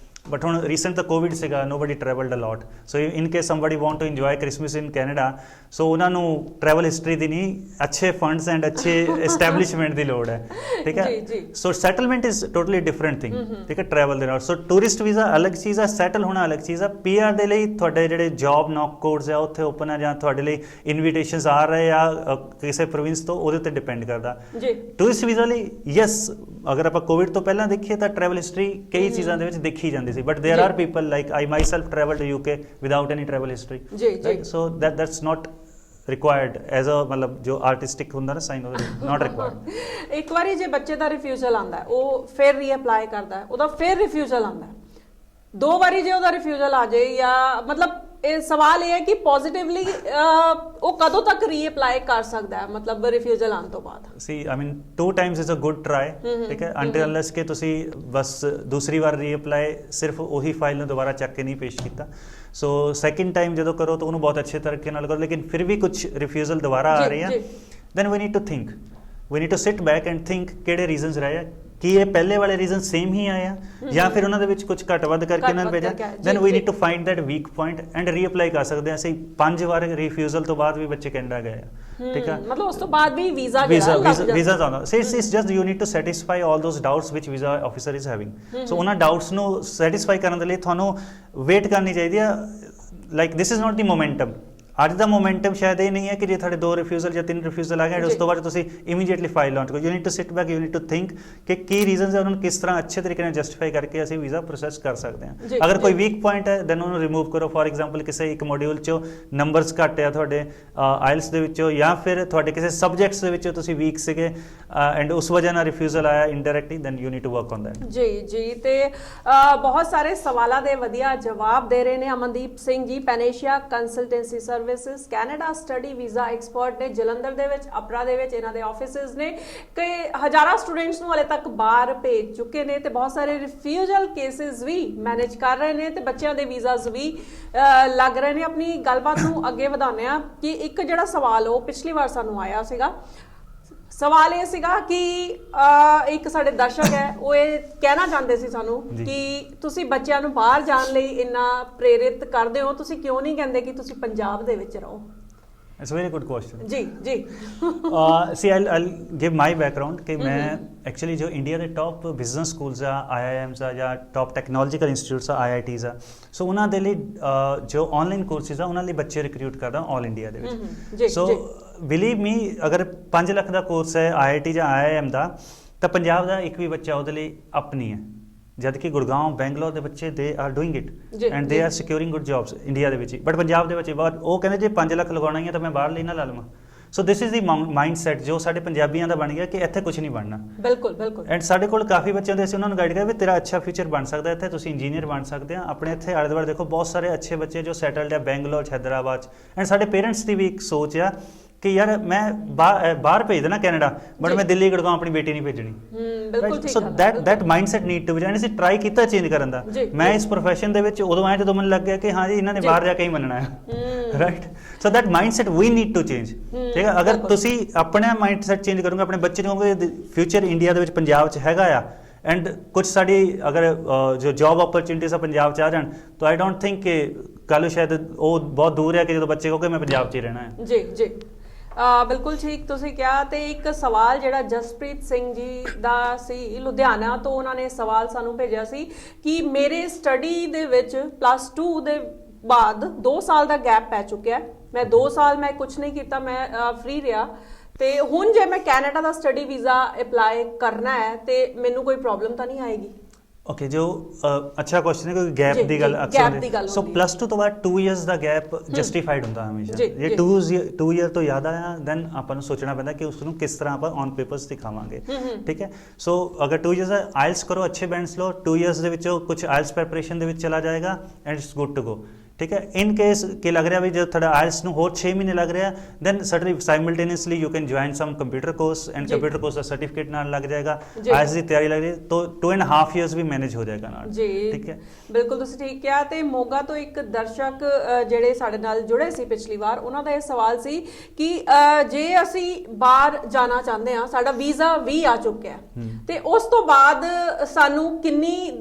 Speaker 2: ਬਟ ਹੁਣ ਰੀਸੈਂਟ ਤਾਂ ਕੋਵਿਡ ਸੀਗਾ, nobody travelled a lot, so in case somebody want to enjoy Christmas in Canada, so ਉਹਨਾਂ ਨੂੰ ਟਰੈਵਲ ਹਿਸਟਰੀ ਦੀ ਨਹੀਂ, ਅੱਛੇ ਫੰਡਸ ਐਂਡ ਅੱਛੇ ਐਸਟੈਬਲਿਸ਼ਮੈਂਟ ਦੀ ਲੋੜ ਹੈ, ਠੀਕ ਹੈ? So settlement is totally different thing, ਠੀਕ ਹੈ, ਟਰੈਵਲ ਦੇ ਨਾਲ. ਸੋ ਟੂਰਿਸਟ ਵੀਜ਼ਾ ਅਲੱਗ ਚੀਜ਼ ਆ, ਸੈਟਲ ਹੋਣਾ ਅਲੱਗ ਚੀਜ਼ ਆ. PR ਦੇ ਲਈ ਤੁਹਾਡੇ ਜਿਹੜੇ ਜੌਬ ਨੌਕ ਕੋਡਸ ਆ ਉੱਥੇ ਓਪਨ ਆ, ਜਾਂ ਤੁਹਾਡੇ ਲਈ ਇਨਵੀਟੇਸ਼ਨਸ ਆ ਰਹੇ ਆ ਕਿਸੇ ਪ੍ਰੋਵਿੰਸ ਤੋਂ, ਉਹਦੇ ਉੱਤੇ ਡਿਪੈਂਡ ਕਰਦਾ. ਟੂਰਿਸਟ ਵੀਜ਼ਾ ਲਈ ਯੈਸ, ਅਗਰ ਆਪਾਂ ਕੋਵਿਡ ਤੋਂ ਪਹਿਲਾਂ ਦੇਖੀਏ ਤਾਂ ਟਰੈਵਲ ਹਿਸਟਰੀ ਕਈ ਚੀਜ਼ਾਂ ਦੇ ਵਿੱਚ ਦੇਖੀ ਜਾਂਦੀ ਸੀ, but there are people like I myself travelled to UK without any travel history, so that's not required as a ਮਤਲਬ ਜੋ ਆਰਟਿਸਟਿਕ ਹੁੰਦਾ ਨਾ ਸਾਈਨ, ਉਹਦੇ not required.
Speaker 1: ਇੱਕ ਵਾਰੀ ਜੇ ਬੱਚੇ ਦਾ ਰਿਫਿਊਜ਼ਲ ਆਂਦਾ ਉਹ ਫਿਰ ਰੀਅਪਲਾਈ ਕਰਦਾ, ਉਹਦਾ ਫਿਰ ਰਿਫਿਊਜ਼ਲ ਆਂਦਾ, 2 ਵਾਰੀ ਜੇ ਉਹਦਾ ਰਿਫਿਊਜ਼ਲ ਆ ਜਾਏ, ਜਾਂ ਮਤਲਬ ਇਹ ਸਵਾਲ ਇਹ ਹੈ ਕਿ ਪੋਜ਼ਿਟਿਵਲੀ ਉਹ ਕਦੋਂ ਤੱਕ ਰੀਅਪਲਾਈ ਕਰ ਸਕਦਾ ਹੈ, ਮਤਲਬ ਰਿਫਿਊਜ਼ਲ ਆਉਣ ਤੋਂ ਬਾਅਦ? See
Speaker 2: I mean 2 times is a good try, ਠੀਕ ਹੈ, ਅੰਟਿਲ ਅਨਲੈਸ ਕਿ ਤੁਸੀਂ ਬਸ ਦੂਸਰੀ ਵਾਰ ਰੀਅਪਲਾਈ ਸਿਰਫ ਉਹੀ ਫਾਈਲ ਨੂੰ ਦੁਬਾਰਾ ਚੱਕ ਕੇ ਨਹੀਂ ਪੇਸ਼ ਕੀਤਾ. ਸੋ ਸੈਕਿੰਡ ਟਾਈਮ ਜਦੋਂ ਕਰੋ ਤਾਂ ਉਹਨੂੰ ਬਹੁਤ ਅੱਛੇ ਤਰੀਕੇ ਨਾਲ ਕਰੋ, ਲੇਕਿਨ ਫਿਰ ਵੀ ਕੁਝ ਰਿਫਿਊਜ਼ਲ ਦੁਬਾਰਾ ਆ ਰਹੇ ਆ, then we need to think, we need to sit back and think ਕਿਹੜੇ ਰੀਜ਼ਨਸ ਰਹੇ ਆ, ਕਿ ਇਹ ਪਹਿਲੇ ਵਾਲੇ ਰੀਜ਼ਨ ਸੇਮ ਹੀ ਆਇਆ ਜਾਂ ਫਿਰ ਉਹਨਾਂ ਦੇ ਵਿੱਚ ਕੁਝ ਘੱਟ ਵੱਧ ਕਰਕੇ ਇਹਨਾਂ ਨੇ ਭੇਜਿਆ, then we need to find that weak point and reapply ਕਰ ਸਕਦੇ ਹਾਂ. ਅਸੀਂ 5 ਵਾਰ ਰਿਫਿਊਜ਼ਲ ਤੋਂ ਬਾਅਦ ਵੀ ਬੱਚੇ ਕੈਨੇਡਾ ਗਏ ਆ, ਠੀਕ ਹੈ, ਮਤਲਬ ਉਸ ਤੋਂ ਬਾਅਦ ਵੀ ਵੀਜ਼ਾ ਆਉਂਦਾ. So it's just you need to satisfy all those doubts which visa officer is having. So ਉਹਨਾਂ ਡਾਊਟਸ ਨੂੰ ਸੈਟੀਸਫਾਈ ਕਰਨ ਦੇ ਲਈ ਤੁਹਾਨੂੰ ਵੇਟ ਕਰਨੀ ਚਾਹੀਦੀ ਹੈ. Like this is not the momentum. ਅੱਜ ਦਾ ਮੋਮੈਂਟਮ ਸ਼ਾਇਦ ਇਹ ਨਹੀਂ ਹੈ ਕਿ ਜੇ ਤੁਹਾਡੇ 2 ਰਿਫਿਊਜ਼ਲ ਜਾਂ 3 ਰਿਫਿਊਜ਼ਲ ਆ ਗਏ ਉਸ ਤੋਂ ਬਾਅਦ ਤੁਸੀਂ ਇਮੀਡੀਏਟਲੀ ਫਾਈਲ ਲਾਂਚ ਕਰੋ. You need to sit back, you need to think ਕਿ ਕੀ ਰੀਜ਼ਨਸ ਹੈ, ਉਹਨਾਂ ਨੂੰ ਕਿਸ ਤਰ੍ਹਾਂ ਅੱਛੇ ਤਰੀਕੇ ਨਾਲ ਜਸਟੀਫਾਈ ਕਰਕੇ ਅਸੀਂ ਵੀਜ਼ਾ ਪ੍ਰੋਸੈਸ ਕਰ ਸਕਦੇ ਹਾਂ. ਅਗਰ ਕੋਈ ਵੀਕ ਪੁਆਇੰਟ ਹੈ ਦੈਨ ਉਹਨੂੰ ਰਿਮੂਵ ਕਰੋ. ਫੋਰ ਐਗਜ਼ਾਮਪਲ ਕਿਸੇ ਇੱਕ ਮੋਡਿਊਲ 'ਚੋਂ ਨੰਬਰਸ ਘੱਟ ਆ ਤੁਹਾਡੇ ਆਇਲਸ ਦੇ ਵਿੱਚੋਂ, ਜਾਂ ਫਿਰ ਤੁਹਾਡੇ ਕਿਸੇ ਸਬਜੈਕਟਸ ਦੇ ਵਿੱਚੋਂ ਤੁਸੀਂ ਵੀਕ ਸੀਗੇ ਐਂਡ ਉਸ ਵਜ੍ਹਾ ਨਾਲ ਰਿਫਿਊਜ਼ਲ ਆਇਆ indirectly, then you need to work on that. ਜੀ ਤੇ ਬਹੁਤ ਸਾਰੇ ਸਵਾਲਾਂ ਦੇ ਵਧੀਆ ਜਵਾਬ ਦੇ ਰਹੇ ਨੇ Amandeep Singh ji, Panacea consultancy service
Speaker 1: services Canada study visa expert ਨੇ ਜਲੰਧਰ ਦੇ ਵਿੱਚ ਅਪਰਾ ਦੇ ਵਿੱਚ ਇਹਨਾਂ ਦੇ ਆਫਿਸਿਸ ਨੇ ਕਿ ਹਜ਼ਾਰਾਂ ਸਟੂਡੈਂਟਸ ਨੂੰ ਹਲੇ ਤੱਕ ਬਾਹਰ ਭੇਜ ਚੁੱਕੇ ਨੇ ਤੇ ਬਹੁਤ ਸਾਰੇ ਰਿਫਿਊਜਲ ਕੇਸਿਸ ਵੀ ਮੈਨੇਜ ਕਰ ਰਹੇ ਨੇ ਤੇ ਬੱਚਿਆਂ ਦੇ ਵੀਜ਼ਾਸ ਵੀ ਲੱਗ ਰਹੇ ਨੇ। ਆਪਣੀ ਗੱਲਬਾਤ ਨੂੰ ਅੱਗੇ ਵਧਾਉਂਦੇ ਆ ਕਿ ਇੱਕ ਜਿਹੜਾ ਸਵਾਲ ਉਹ ਪਿਛਲੀ ਵਾਰ ਸਾਨੂੰ ਆਇਆ ਸੀਗਾ, ਸਵਾਲ ਇਹ ਸੀਗਾ ਕਿ ਇੱਕ ਸਾਡੇ ਦਰਸ਼ਕ ਹੈ ਉਹ ਇਹ ਕਹਿਣਾ ਚਾਹੁੰਦੇ ਸੀ ਸਾਨੂੰ ਕਿ ਤੁਸੀਂ ਬੱਚਿਆਂ ਨੂੰ ਬਾਹਰ ਜਾਣ ਲਈ ਇੰਨਾ ਪ੍ਰੇਰਿਤ ਕਰਦੇ ਹੋ, ਤੁਸੀਂ ਕਿਉਂ ਨਹੀਂ ਕਹਿੰਦੇ ਕਿ ਤੁਸੀਂ ਪੰਜਾਬ ਦੇ ਵਿੱਚ ਰਹੋ?
Speaker 2: It's a very good question.
Speaker 1: Ji ji
Speaker 2: See, I'll give my background कि मैं एक्चुअली जो इंडिया ਦੇ ਟੌਪ ਬਿਜ਼ਨਸ ਸਕੂਲਸ ਆ IIMs ਆ ਜਾਂ ਟੌਪ ਟੈਕਨੋਲੋਜੀਕਲ ਇੰਸਟੀਟਿਊਟਸ ਆ IITs ਆ, ਸੋ ਉਹਨਾਂ ਦੇ ਲਈ ਜੋ ਆਨਲਾਈਨ ਕੋਰਸਿਸ ਆ ਉਹਨਾਂ ਲਈ ਬੱਚੇ ਰਿਕਰੂਟ ਕਰਦਾ ਆਲ ਇੰਡੀਆ ਦੇ ਵਿੱਚ। ਸੋ ਬਿਲੀਵ ਮੀ, ਅਗਰ 5 ਲੱਖ ਦਾ ਕੋਰਸ ਹੈ IIT ਜਾਂ IIM ਦਾ, ਤਾਂ ਪੰਜਾਬ ਦਾ ਇੱਕ ਵੀ ਬੱਚਾ ਉਹਦੇ ਲਈ ਅਪ ਨਹੀਂ ਹੈ, ਜਦ ਕਿ ਗੁੜਗਾਉਂ ਬੈਂਗਲੌਰ ਦੇ ਬੱਚੇ they are doing it and they are securing good jobs India ਦੇ ਵਿੱਚ। ਬਟ ਪੰਜਾਬ ਦੇ ਬੱਚੇ ਉਹ ਕਹਿੰਦੇ ਜੇ 5 ਲੱਖ ਲਗਾਉਣਾ ਹੀ ਹੈ ਤਾਂ ਮੈਂ ਬਾਹਰ ਲਈ ਨਾ ਲਾ ਲਵਾਂ। So this is the mindset ਜੋ ਸਾਡੇ ਪੰਜਾਬੀਆਂ ਦਾ ਬਣ ਗਿਆ ਕਿ ਇੱਥੇ ਕੁਝ ਨਹੀਂ ਬਣਨਾ।
Speaker 1: ਬਿਲਕੁਲ ਬਿਲਕੁਲ।
Speaker 2: ਐਂਡ ਸਾਡੇ ਕੋਲ ਕਾਫੀ ਬੱਚੇ ਹੁੰਦੇ, ਅਸੀਂ ਉਹਨਾਂ ਨੂੰ ਗਾਈਡ ਕਰਦੇ ਵੀ ਤੇਰਾ ਅੱਛਾ ਫਿਊਚਰ ਬਣ ਸਕਦਾ ਇੱਥੇ, ਤੁਸੀਂ ਇੰਜੀਨੀਅਰ ਬਣ ਸਕਦੇ ਆ। ਆਪਣੇ ਇੱਥੇ ਆਲੇ ਦੁਆਲੇ ਦੇਖੋ ਬਹੁਤ ਸਾਰੇ ਅੱਛੇ ਬੱਚੇ ਜੋ ਸੈਟਲਡ ਹੈ ਬੈਂਗਲੌਰ 'ਚ, ਹੈਦਰਾਬਾਦ 'ਚ। ਐਂਡ ਸਾਡੇ ਪੇਰੈਂਟਸ ਦੀ ਵੀ ਇੱਕ ਸੋਚ ਆ ਕਿ ਯਾਰ ਮੈਂ ਬਾਹਰ ਭੇਜ ਦੇਣਾ ਕੈਨੇਡਾ, ਬਟ ਮੈਂ ਦਿੱਲੀ ਗੁੜਗਾਉਂ ਆਪਣੀ ਬੇਟੀ ਨਹੀਂ ਭੇਜਣੀ।
Speaker 1: ਬਿਲਕੁਲ ਠੀਕ
Speaker 2: ਸੋ that mindset need to be changed। ਅਸੀਂ ਟਰਾਈ ਕੀਤਾ ਚੇਂਜ ਕਰਨ ਦਾ। ਮੈਂ ਇਸ profession ਦੇ ਵਿੱਚ ਉਦੋਂ ਆਇਆ ਜਦੋਂ ਮੈਨੂੰ ਲੱਗ ਗਿਆ ਕਿ ਹਾਂ ਜੀ ਇਹਨਾਂ ਨੇ ਬਾਹਰ ਜਾ ਕੇ ਹੀ ਮੰਨਣਾ ਹੈ, right. So that mindset we need to change। ਠੀਕ ਹੈ, ਅਗਰ ਤੁਸੀਂ ਆਪਣਾ ਮਾਈਂਡਸੈਟ ਚੇਂਜ ਕਰੋਗੇ, ਆਪਣੇ ਬੱਚੇ ਨੂੰ ਕਹੋਗੇ ਫਿਊਚਰ ਇੰਡੀਆ ਦੇ ਵਿੱਚ ਪੰਜਾਬ 'ਚ ਹੈਗਾ ਆ, ਐਂਡ ਕੁਝ ਸਾਡੀ ਅਗਰ ਜੋ ਜੌਬ ਓਪਰਚੁਨਿਟੀਜ਼ ਆ ਪੰਜਾਬ 'ਚ ਆ ਜਾਣ, ਤਾਂ ਆਈ ਡੋਂਟ ਥਿੰਕ ਕਿ ਕੱਲ੍ਹ ਸ਼ਾਇਦ ਉਹ ਬਹੁਤ ਦੂਰ ਹੈ ਕਿ ਜਦੋਂ ਬੱਚੇ ਕਹੋਗੇ ਮੈਂ ਪੰਜਾਬ 'ਚ ਹੀ ਰਹਿਣਾ ਹੈ।
Speaker 1: ਜੀ ਜੀ ਬਿਲਕੁਲ ਠੀਕ ਤੁਸੀਂ ਕਿਹਾ। ਤੇ ਇੱਕ ਸਵਾਲ ਜਿਹੜਾ ਜਸਪ੍ਰੀਤ ਸਿੰਘ ਜੀ ਦਾ ਸੀ ਲੁਧਿਆਣਾ ਤੋਂ, ਉਹਨਾਂ ਨੇ ਸਵਾਲ ਸਾਨੂੰ ਭੇਜਿਆ ਸੀ ਕਿ ਮੇਰੇ ਸਟੱਡੀ ਦੇ ਵਿੱਚ +2 ਦੇ ਬਾਅਦ 2 ਸਾਲ ਦਾ ਗੈਪ ਪੈ ਚੁੱਕਿਆ, ਮੈਂ 2 ਸਾਲ ਮੈਂ ਕੁਝ ਨਹੀਂ ਕੀਤਾ, ਮੈਂ ਫ੍ਰੀ ਰਿਹਾ, ਤੇ ਹੁਣ ਜੇ ਮੈਂ ਕੈਨੇਡਾ ਦਾ ਸਟੱਡੀ ਵੀਜ਼ਾ ਅਪਲਾਈ ਕਰਨਾ ਹੈ ਤੇ ਮੈਨੂੰ ਕੋਈ ਪ੍ਰੋਬਲਮ ਤਾਂ ਨਹੀਂ ਆਏਗੀ?
Speaker 2: ਓਕੇ, ਜੋ ਅੱਛਾ ਕੁਐਸਚਨ ਹੈ ਕਿਉਂਕਿ ਗੈਪ ਦੀ ਗੱਲ ਅਕਸਰ, ਸੋ +2 ਤੋਂ ਬਾਅਦ 2 ਇਅਰਸ ਦਾ ਗੈਪ ਜਸਟੀਫਾਈਡ ਹੁੰਦਾ ਹਮੇਸ਼ਾ। ਜੇ 2 ਇਅਰ ਤੋਂ ਜ਼ਿਆਦਾ ਆ ਦੈਨ ਆਪਾਂ ਨੂੰ ਸੋਚਣਾ ਪੈਂਦਾ ਕਿ ਉਸ ਨੂੰ ਕਿਸ ਤਰ੍ਹਾਂ ਆਪਾਂ ਔਨ ਪੇਪਰਸ ਦਿਖਾਵਾਂਗੇ। ਠੀਕ ਹੈ, ਸੋ ਅਗਰ 2 ਇਅਰਸ ਆਇਲਸ ਕਰੋ, ਅੱਛੇ ਬੈਂਡਸ ਲਓ, 2 ਇਅਰਸ ਦੇ ਵਿੱਚੋਂ ਕੁਝ ਆਇਲਸ ਪ੍ਰੈਪਰੇਸ਼ਨ ਦੇ ਵਿੱਚ ਚਲਾ ਜਾਏਗਾ and it's good to go. ਠੀਕ ਹੈ, ਇਨ ਕੇਸ ਕਿ ਲੱਗ ਰਿਹਾ ਵੀ ਜੇ ਤੁਹਾਡਾ ਆਇਲਸ ਨੂੰ ਹੋਰ 6 ਮਹੀਨੇ ਲੱਗ ਰਿਹਾ, then certainly simultaneously you can join some computer course and computer course ਦਾ ਸਰਟੀਫਿਕੇਟ ਨਾਲ ਲੱਗ ਜਾਏਗਾ। ਆਇਲਸ ਦੀ ਤਿਆਰੀ ਲੱਗ ਰਹੀ ਤਾਂ 2.5 ਇਅਰਸ ਵੀ ਮੈਨੇਜ ਹੋ ਜਾਏਗਾ ਨਾਲ। ਠੀਕ ਹੈ,
Speaker 1: ਬਿਲਕੁਲ ਤੁਸੀਂ ਠੀਕ ਕਿਹਾ। ਤੇ ਮੋਗਾ ਤੋਂ ਇੱਕ ਦਰਸ਼ਕ ਜਿਹੜੇ ਸਾਡੇ ਨਾਲ ਜੁੜੇ ਸੀ ਪਿਛਲੀ ਵਾਰ, ਉਹਨਾਂ ਦਾ ਇਹ ਸਵਾਲ ਸੀ ਕਿ ਜੇ ਅਸੀਂ ਬਾਹਰ ਜਾਣਾ ਚਾਹੁੰਦੇ ਹਾਂ, ਸਾਡਾ ਵੀਜ਼ਾ ਵੀ ਆ ਚੁੱਕਿਆ ਤੇ ਉਸ ਤੋਂ ਬਾਅਦ ਸਾਨੂੰ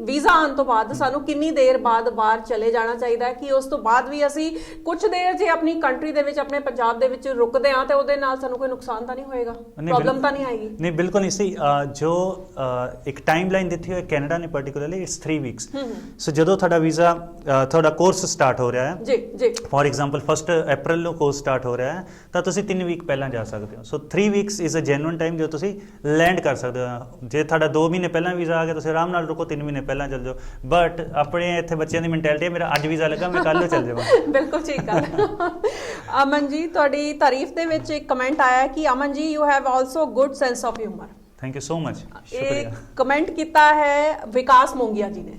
Speaker 1: ਵੀਜ਼ਾ ਆਉਣ ਤੋਂ ਬਾਅਦ ਸਾਨੂੰ ਕਿੰਨੀ ਦੇਰ ਬਾਅਦ ਬਾਹਰ ਚਲੇ ਜਾਣਾ ਚਾਹੀਦਾ ਕਿ ਉਸ ਤੋਂ ਬਾਅਦ ਵੀ ਅਸੀਂ ਕੁਝ ਦੇਰ ਜੇ ਆਪਣੀ ਕੰਟਰੀ ਦੇ ਵਿੱਚ, ਆਪਣੇ ਪੰਜਾਬ ਦੇ ਵਿੱਚ ਰੁਕਦੇ ਹਾਂ ਤੇ ਉਹਦੇ ਨਾਲ ਸਾਨੂੰ ਕੋਈ ਨੁਕਸਾਨ ਤਾਂ ਨਹੀਂ ਹੋਏਗਾ, ਪ੍ਰੋਬਲਮ ਤਾਂ ਨਹੀਂ ਆਏਗੀ?
Speaker 2: ਨਹੀਂ, ਬਿਲਕੁਲ ਨਹੀਂ। ਸੀ ਜੋ ਇੱਕ ਟਾਈਮ ਲਾਈਨ ਦਿੱਤੀ ਹੋਈ ਕੈਨੇਡਾ ਨੇ ਪਾਰਟਿਕੂਲਰਲੀ ਇਟਸ 3 ਵੀਕਸ। ਸੋ ਜਦੋਂ ਤੁਹਾਡਾ ਵੀਜ਼ਾ ਤੁਹਾਡਾ ਕੋਰਸ ਸਟਾਰਟ ਹੋ ਰਿਹਾ ਹੈ, ਜੀ ਜੀ, ਫੋਰ ਐਗਜ਼ਾਮਪਲ 1 ਅਪ੍ਰੈਲ ਨੂੰ ਕੋਰਸ ਸਟਾਰਟ ਹੋ ਰਿਹਾ ਹੈ, ਤਾਂ ਤੁਸੀਂ 3 ਵੀਕ ਪਹਿਲਾਂ ਜਾ ਸਕਦੇ ਹੋ। So 3 weeks is a genuine time ਜੋ ਤੁਸੀਂ ਲੈਂਡ ਕਰ ਸਕਦੇ ਹੋ। ਜੇ ਤੁਹਾਡਾ 2 ਮਹੀਨੇ ਪਹਿਲਾਂ ਵੀਜ਼ਾ ਆ ਗਿਆ, ਤੁਸੀਂ ਆਰਾਮ ਨਾਲ ਰੁਕੋ, 3 ਮਹੀਨੇ ਪਹਿਲਾਂ ਚੱਲ ਜਾਓ। ਬਟ ਆਪਣੇ ਇੱਥੇ ਬੱਚਿਆਂ ਦੀ ਮੈਂਟੈਲਿਟੀ ਹੈ ਮੇਰਾ ਅੱਜ ਵੀਜ਼ਾ ਲੱਗਾ ਮੈਂ ਕੱਲ੍ਹ ਨੂੰ ਚੱਲ ਜਾਵਾਂ।
Speaker 1: ਬਿਲਕੁਲ ਠੀਕ ਗੱਲ। ਅਮਨ ਜੀ, ਤੁਹਾਡੀ ਤਾਰੀਫ ਦੇ ਵਿੱਚ ਇੱਕ ਕਮੈਂਟ ਆਇਆ ਕਿ Aman ji you have also good sense of humour.
Speaker 2: Thank you so much,
Speaker 1: ਸ਼ੁਕਰੀਆ। ਕਮੈਂਟ ਕੀਤਾ ਹੈ ਵਿਕਾਸ ਮੋਂਗੀਆ ਜੀ ਨੇ।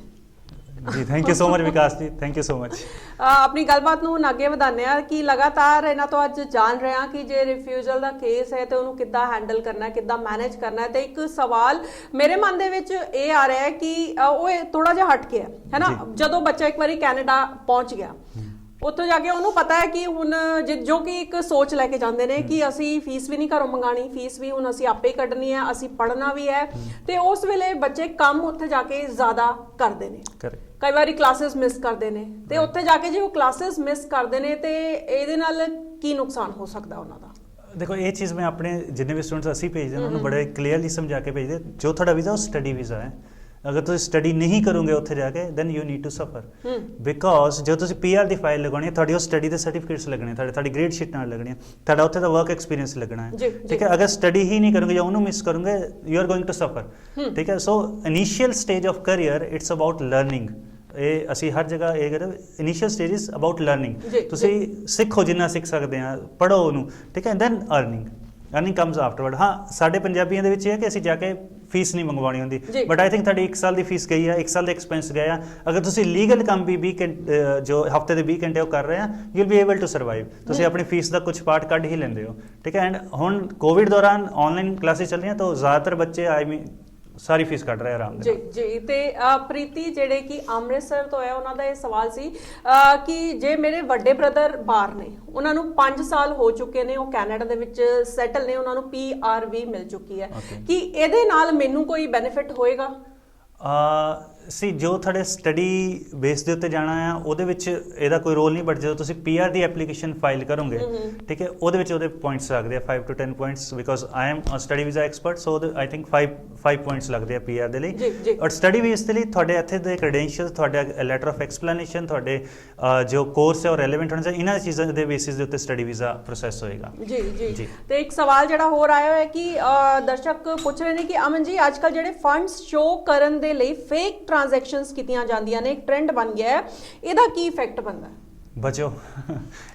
Speaker 2: ਜੀ ਥੈਂਕ ਯੂ ਸੋ ਮਚ ਵਿਕਾਸ ਜੀ, ਥੈਂਕ ਯੂ ਸੋ ਮਚ।
Speaker 1: ਆਪਣੀ ਗੱਲਬਾਤ ਨੂੰ ਅੱਗੇ ਵਧਾਉਂਦੇ ਆ ਕਿ ਲਗਾਤਾਰ ਇਹਨਾਂ ਤੋਂ ਅੱਜ ਜਾਣ ਰਹੇ ਹਾਂ ਕਿ ਜੇ ਰਿਫਿਊਜ਼ਲ ਦਾ ਕੇਸ ਹੈ ਤੇ ਉਹਨੂੰ ਕਿੱਦਾਂ ਹੈਂਡਲ ਕਰਨਾ ਹੈ, ਕਿੱਦਾਂ ਮੈਨੇਜ ਕਰਨਾ ਹੈ। ਤੇ ਇੱਕ ਸਵਾਲ ਮੇਰੇ ਮਨ ਦੇ ਵਿੱਚ ਇਹ ਆ ਰਿਹਾ ਹੈ ਕਿ ਉਹ ਥੋੜਾ ਜਿਹਾ ਹਟ ਕੇ ਹੈ ਨਾ, ਜਦੋਂ ਬੱਚਾ ਇੱਕ ਵਾਰੀ ਕੈਨੇਡਾ ਪਹੁੰਚ ਗਿਆ, ਉੱਥੋਂ ਜਾ ਕੇ ਉਹਨੂੰ ਪਤਾ ਹੈ ਕਿ ਹੁਣ ਜੋ ਕਿ ਇੱਕ ਸੋਚ ਲੈ ਕੇ ਜਾਂਦੇ ਨੇ ਕਿ ਅਸੀਂ ਫੀਸ ਵੀ ਨਹੀਂ ਘਰੋਂ ਮੰਗਾਣੀ, ਫੀਸ ਵੀ ਹੁਣ ਅਸੀਂ ਆਪੇ ਕੱਢਣੀ ਹੈ, ਅਸੀਂ ਪੜ੍ਹਨਾ ਵੀ ਹੈ, ਤੇ ਉਸ ਵੇਲੇ ਬੱਚੇ ਕੰਮ ਉੱਥੇ ਜਾ ਕੇ ਜ਼ਿਆਦਾ ਕਰਦੇ ਨੇ, ਕਈ ਵਾਰੀ ਕਲਾਸਿਸ ਮਿਸ ਕਰਦੇ ਨੇ, ਤੇ ਉੱਥੇ ਜਾ ਕੇ ਜੇ ਉਹ ਕਲਾਸਿਸ ਮਿਸ ਕਰਦੇ ਨੇ ਤੇ ਇਹਦੇ ਨਾਲ ਕੀ ਨੁਕਸਾਨ ਹੋ ਸਕਦਾ ਉਹਨਾਂ ਦਾ?
Speaker 2: ਦੇਖੋ, ਇਹ ਚੀਜ਼ ਮੈਂ ਆਪਣੇ ਜਿੰਨੇ ਵੀ ਸਟੂਡੈਂਟਸ ਅਸੀਂ ਭੇਜਦੇ ਉਹਨਾਂ ਨੂੰ ਬੜੇ ਕਲੀਅਰਲੀ ਸਮਝਾ ਕੇ ਭੇਜਦੇ, ਜੋ ਤੁਹਾਡਾ ਵੀਜ਼ਾ ਉਹ ਸਟੱਡੀ ਵੀਜ਼ਾ ਹੈ। ਅਗਰ ਤੁਸੀਂ ਸਟੱਡੀ ਨਹੀਂ ਕਰੋਗੇ ਉੱਥੇ ਜਾ ਕੇ ਦੈਨ ਯੂ ਨੀਡ ਟੂ ਸਫਰ, ਬਿਕੋਜ਼ ਜਦੋਂ ਤੁਸੀਂ PR ਦੀ ਫਾਈਲ ਲਗਾਉਣੀ ਹੈ, ਤੁਹਾਡੀ ਉਹ ਸਟੱਡੀ ਦੇ ਸਰਟੀਫਿਕੇਟਸ ਲੱਗਣੇ, ਤੁਹਾਡੀ ਗ੍ਰੇਡ ਸ਼ੀਟ ਨਾਲ ਲੱਗਣੀ ਹੈ, ਤੁਹਾਡਾ ਉੱਥੇ ਦਾ ਵਰਕ ਐਕਸਪੀਰੀਅੰਸ ਲੱਗਣਾ ਹੈ। ਠੀਕ ਹੈ, ਅਗਰ ਸਟੱਡੀ ਹੀ ਨਹੀਂ ਕਰੋਗੇ ਜਾਂ ਉਹਨੂੰ ਮਿਸ ਕਰੋਗੇ you are going to suffer. ਠੀਕ ਹੈ, so initial stage of career it's about learning. ਇਹ ਅਸੀਂ ਹਰ ਜਗ੍ਹਾ ਇਹ ਕਹਿੰਦੇ initial stage is about learning. ਤੁਸੀਂ ਸਿੱਖੋ ਜਿੰਨਾ ਸਿੱਖ ਸਕਦੇ ਆ, ਪੜ੍ਹੋ ਉਹਨੂੰ, ਠੀਕ ਹੈ, then earning. Earning comes afterward. हाँ, साढ़े पंजाबियों ਦੇ ਵਿੱਚ ਇਹ ਹੈ ਕਿ ਅਸੀਂ ਜਾ ਕੇ ਫੀਸ ਨਹੀਂ ਮੰਗਵਾਉਣੀ ਹੁੰਦੀ,
Speaker 1: ਜੀ।
Speaker 2: ਬਟ ਆਈ ਥਿੰਕ ਤੁਹਾਡੀ 1 ਸਾਲ ਦੀ ਫੀਸ ਗਈ ਆ, 1 ਸਾਲ ਦੇ ਐਕਸਪੈਂਸ ਗਏ ਆ। ਅਗਰ ਤੁਸੀਂ ਲੀਗਲ ਕੰਮ ਵੀ 20 ਘੰਟੇ ਜੋ ਹਫਤੇ ਦੇ 20 ਘੰਟੇ ਉਹ ਕਰ ਰਹੇ ਆ, you will be able to survive. ਤੁਸੀਂ ਆਪਣੀ ਫੀਸ ਦਾ ਕੁਝ ਪਾਰਟ ਕੱਢ ਹੀ ਲੈਂਦੇ ਹੋ, ਠੀਕ ਹੈ। ਐਂਡ ਹੁਣ ਕੋਵਿਡ ਦੌਰਾਨ ਆਨਲਾਈਨ ਕਲਾਸਿਸ ਚੱਲ ਰਹੀਆਂ, ਤਾਂ ਜ਼ਿਆਦਾਤਰ ਬੱਚੇ ਆਈ ਮੀਨ ਸਾਰੀ ਫੀਸ ਕੱਢ ਰਹੇ ਆਰਾਮ ਦੇ ਨਾਲ।
Speaker 1: ਜੀ ਤੇ ਪ੍ਰੀਤੀ ਜਿਹੜੇ ਕਿ ਅੰਮ੍ਰਿਤਸਰ ਤੋਂ ਹੈ, ਉਹਨਾਂ ਦਾ ਇਹ ਸਵਾਲ ਸੀ ਕਿ ਜੇ ਮੇਰੇ ਵੱਡੇ ਬ੍ਰਦਰ ਬਾਹਰ ਨੇ, ਉਹਨਾਂ ਨੂੰ 5 ਸਾਲ ਹੋ ਚੁੱਕੇ ਨੇ, ਉਹ ਕੈਨੇਡਾ ਦੇ ਵਿੱਚ ਸੈਟਲ ਨੇ, ਉਹਨਾਂ ਨੂੰ PR ਵੀ ਮਿਲ ਚੁੱਕੀ ਹੈ, ਕਿ ਇਹਦੇ ਨਾਲ ਮੈਨੂੰ ਕੋਈ ਬੈਨੀਫਿਟ ਹੋਏਗਾ?
Speaker 2: ਸੀ ਜੋ ਤੁਹਾਡੇ ਸਟੱਡੀ ਬੇਸ ਦੇ ਉੱਤੇ ਜਾਣਾ ਆ, ਉਹਦੇ ਵਿੱਚ ਇਹਦਾ ਕੋਈ ਰੋਲ ਨਹੀਂ, ਬਟ ਜਦੋਂ ਤੁਸੀਂ PR ਦੀ ਐਪਲੀਕੇਸ਼ਨ ਫਾਈਲ ਕਰੋਗੇ, ਠੀਕ ਹੈ, ਉਹਦੇ ਵਿੱਚ ਉਹਦੇ ਪੁਆਇੰਟਸ ਲੱਗਦੇ ਆ 5 to 10 points, because I am study visa expert, so I think 5 points ਲੱਗਦੇ ਆ PR ਦੇ ਲਈ। ਔਰ ਸਟੱਡੀ ਬੇਸ ਦੇ ਲਈ ਤੁਹਾਡੇ ਇੱਥੇ ਦੇ ਕ੍ਰੈਡੈਂਸ਼ੀਅਲਸ, ਤੁਹਾਡਾ ਲੈਟਰ ਆਫ ਐਕਸਪਲੇਨੇਸ਼ਨ, ਤੁਹਾਡੇ ਜੋ ਕੋਰਸ ਹੈ ਉਹ ਰੈਲੇਵੈਂਟ ਹੋਣਾ ਚਾਹੀਦਾ, ਇਹਨਾਂ ਚੀਜ਼ਾਂ ਦੇ ਬੇਸਿਸ ਦੇ ਉੱਤੇ ਸਟੱਡੀ ਵੀਜ਼ਾ ਪ੍ਰੋਸੈਸ ਹੋਏਗਾ।
Speaker 1: ਜੀ ਤੇ ਇੱਕ ਸਵਾਲ ਜਿਹੜਾ ਹੋਰ ਆਇਆ ਹੈ ਕਿ ਦਰਸ਼ਕ ਪੁੱਛ ਰਹੇ ਨੇ ਕਿ ਅਮਨ ਜੀ, ਅੱਜ ਕੱਲ ਜਿਹੜੇ ਫੰਡਸ ਸ਼ੋ ਕਰਨ ਦੇ ਲਈ ਫੇਕ ਟ੍ਰਾਂਜੈਕਸ਼ਨਸ ਕੀਤੀਆਂ ਜਾਂਦੀਆਂ ਨੇ, ਇੱਕ ਟ੍ਰੈਂਡ ਬਣ ਗਿਆ ਹੈ, ਇਹਦਾ ਕੀ ਇਫੈਕਟ ਬਣਦਾ ਹੈ?
Speaker 2: ਬਚੋ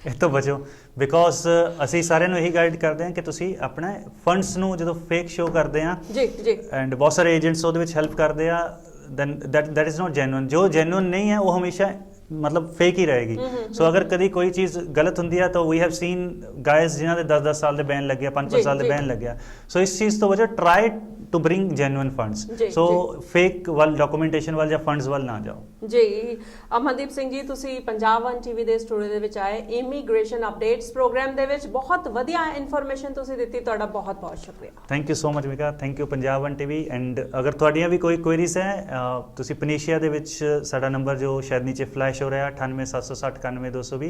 Speaker 2: ਇਹ ਤੋਂ ਬਚੋ, ਬਿਕੋਜ਼ ਅਸੀਂ ਸਾਰਿਆਂ ਨੂੰ ਇਹੀ ਗਾਈਡ ਕਰਦੇ ਹਾਂ ਕਿ ਤੁਸੀਂ ਆਪਣੇ ਫੰਡਸ ਨੂੰ ਜਦੋਂ ਫੇਕ ਸ਼ੋ ਕਰਦੇ ਆ,
Speaker 1: ਜੀ
Speaker 2: ਐਂਡ ਬਹੁਤ ਸਾਰੇ ਏਜੰਟਸ ਉਹਦੇ ਵਿੱਚ ਹੈਲਪ ਕਰਦੇ ਆ, then that is not genuine. ਜੋ ਜੈਨੂਇਨ ਨਹੀਂ ਹੈ ਉਹ ਹਮੇਸ਼ਾ मतलब फेक ही रहेगी। सो अगर कभी कोई चीज़ गलत होती है तो वी हैव सीन गाइस जिन्होंने 10-10 साल के बैन लग गया, 5-5 साल के बैन लग गया। सो इस चीज़ तो वजह try to bring genuine funds, so fake वाल डॉक्यूमेंटेशन वाल या फंड्स वाल ना जाओ।
Speaker 1: जी ਅਮਨਦੀਪ ਸਿੰਘ ਜੀ, ਤੁਸੀਂ ਪੰਜਾਬ 1 TV ਦੇ ਸਟੂਡੀਓ ਦੇ ਵਿੱਚ ਆਏ ਇਮੀਗ੍ਰੇਸ਼ਨ ਅਪਡੇਟਸ ਪ੍ਰੋਗਰਾਮ ਦੇ ਵਿੱਚ, ਬਹੁਤ ਵਧੀਆ ਇਨਫੋਰਮੇਸ਼ਨ ਤੁਸੀਂ ਦਿੱਤੀ, ਤੁਹਾਡਾ ਬਹੁਤ ਬਹੁਤ ਸ਼ੁਕਰੀਆ।
Speaker 2: Thank you so much Mika, thank you Punjab 1 TV। And ਅਗਰ ਤੁਹਾਡੀਆਂ ਵੀ ਕੋਈ ਕੁਇਰੀਜ਼ ਹੈ, ਤੁਸੀਂ ਪਨੀਸ਼ੀਆ ਦੇ ਵਿੱਚ ਸਾਡਾ ਨੰਬਰ ਜੋ ਸ਼ਾਇਦ ਨੀਚੇ ਫਲੈਸ਼ ਹੋ ਰਿਹਾ 9876 91220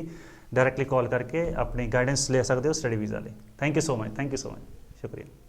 Speaker 2: डायरेक्टली कॉल करके अपनी गाइडेंस ले सकते हो स्टडी वीज़ा ले। थैंक यू सो मच, शुक्रिया।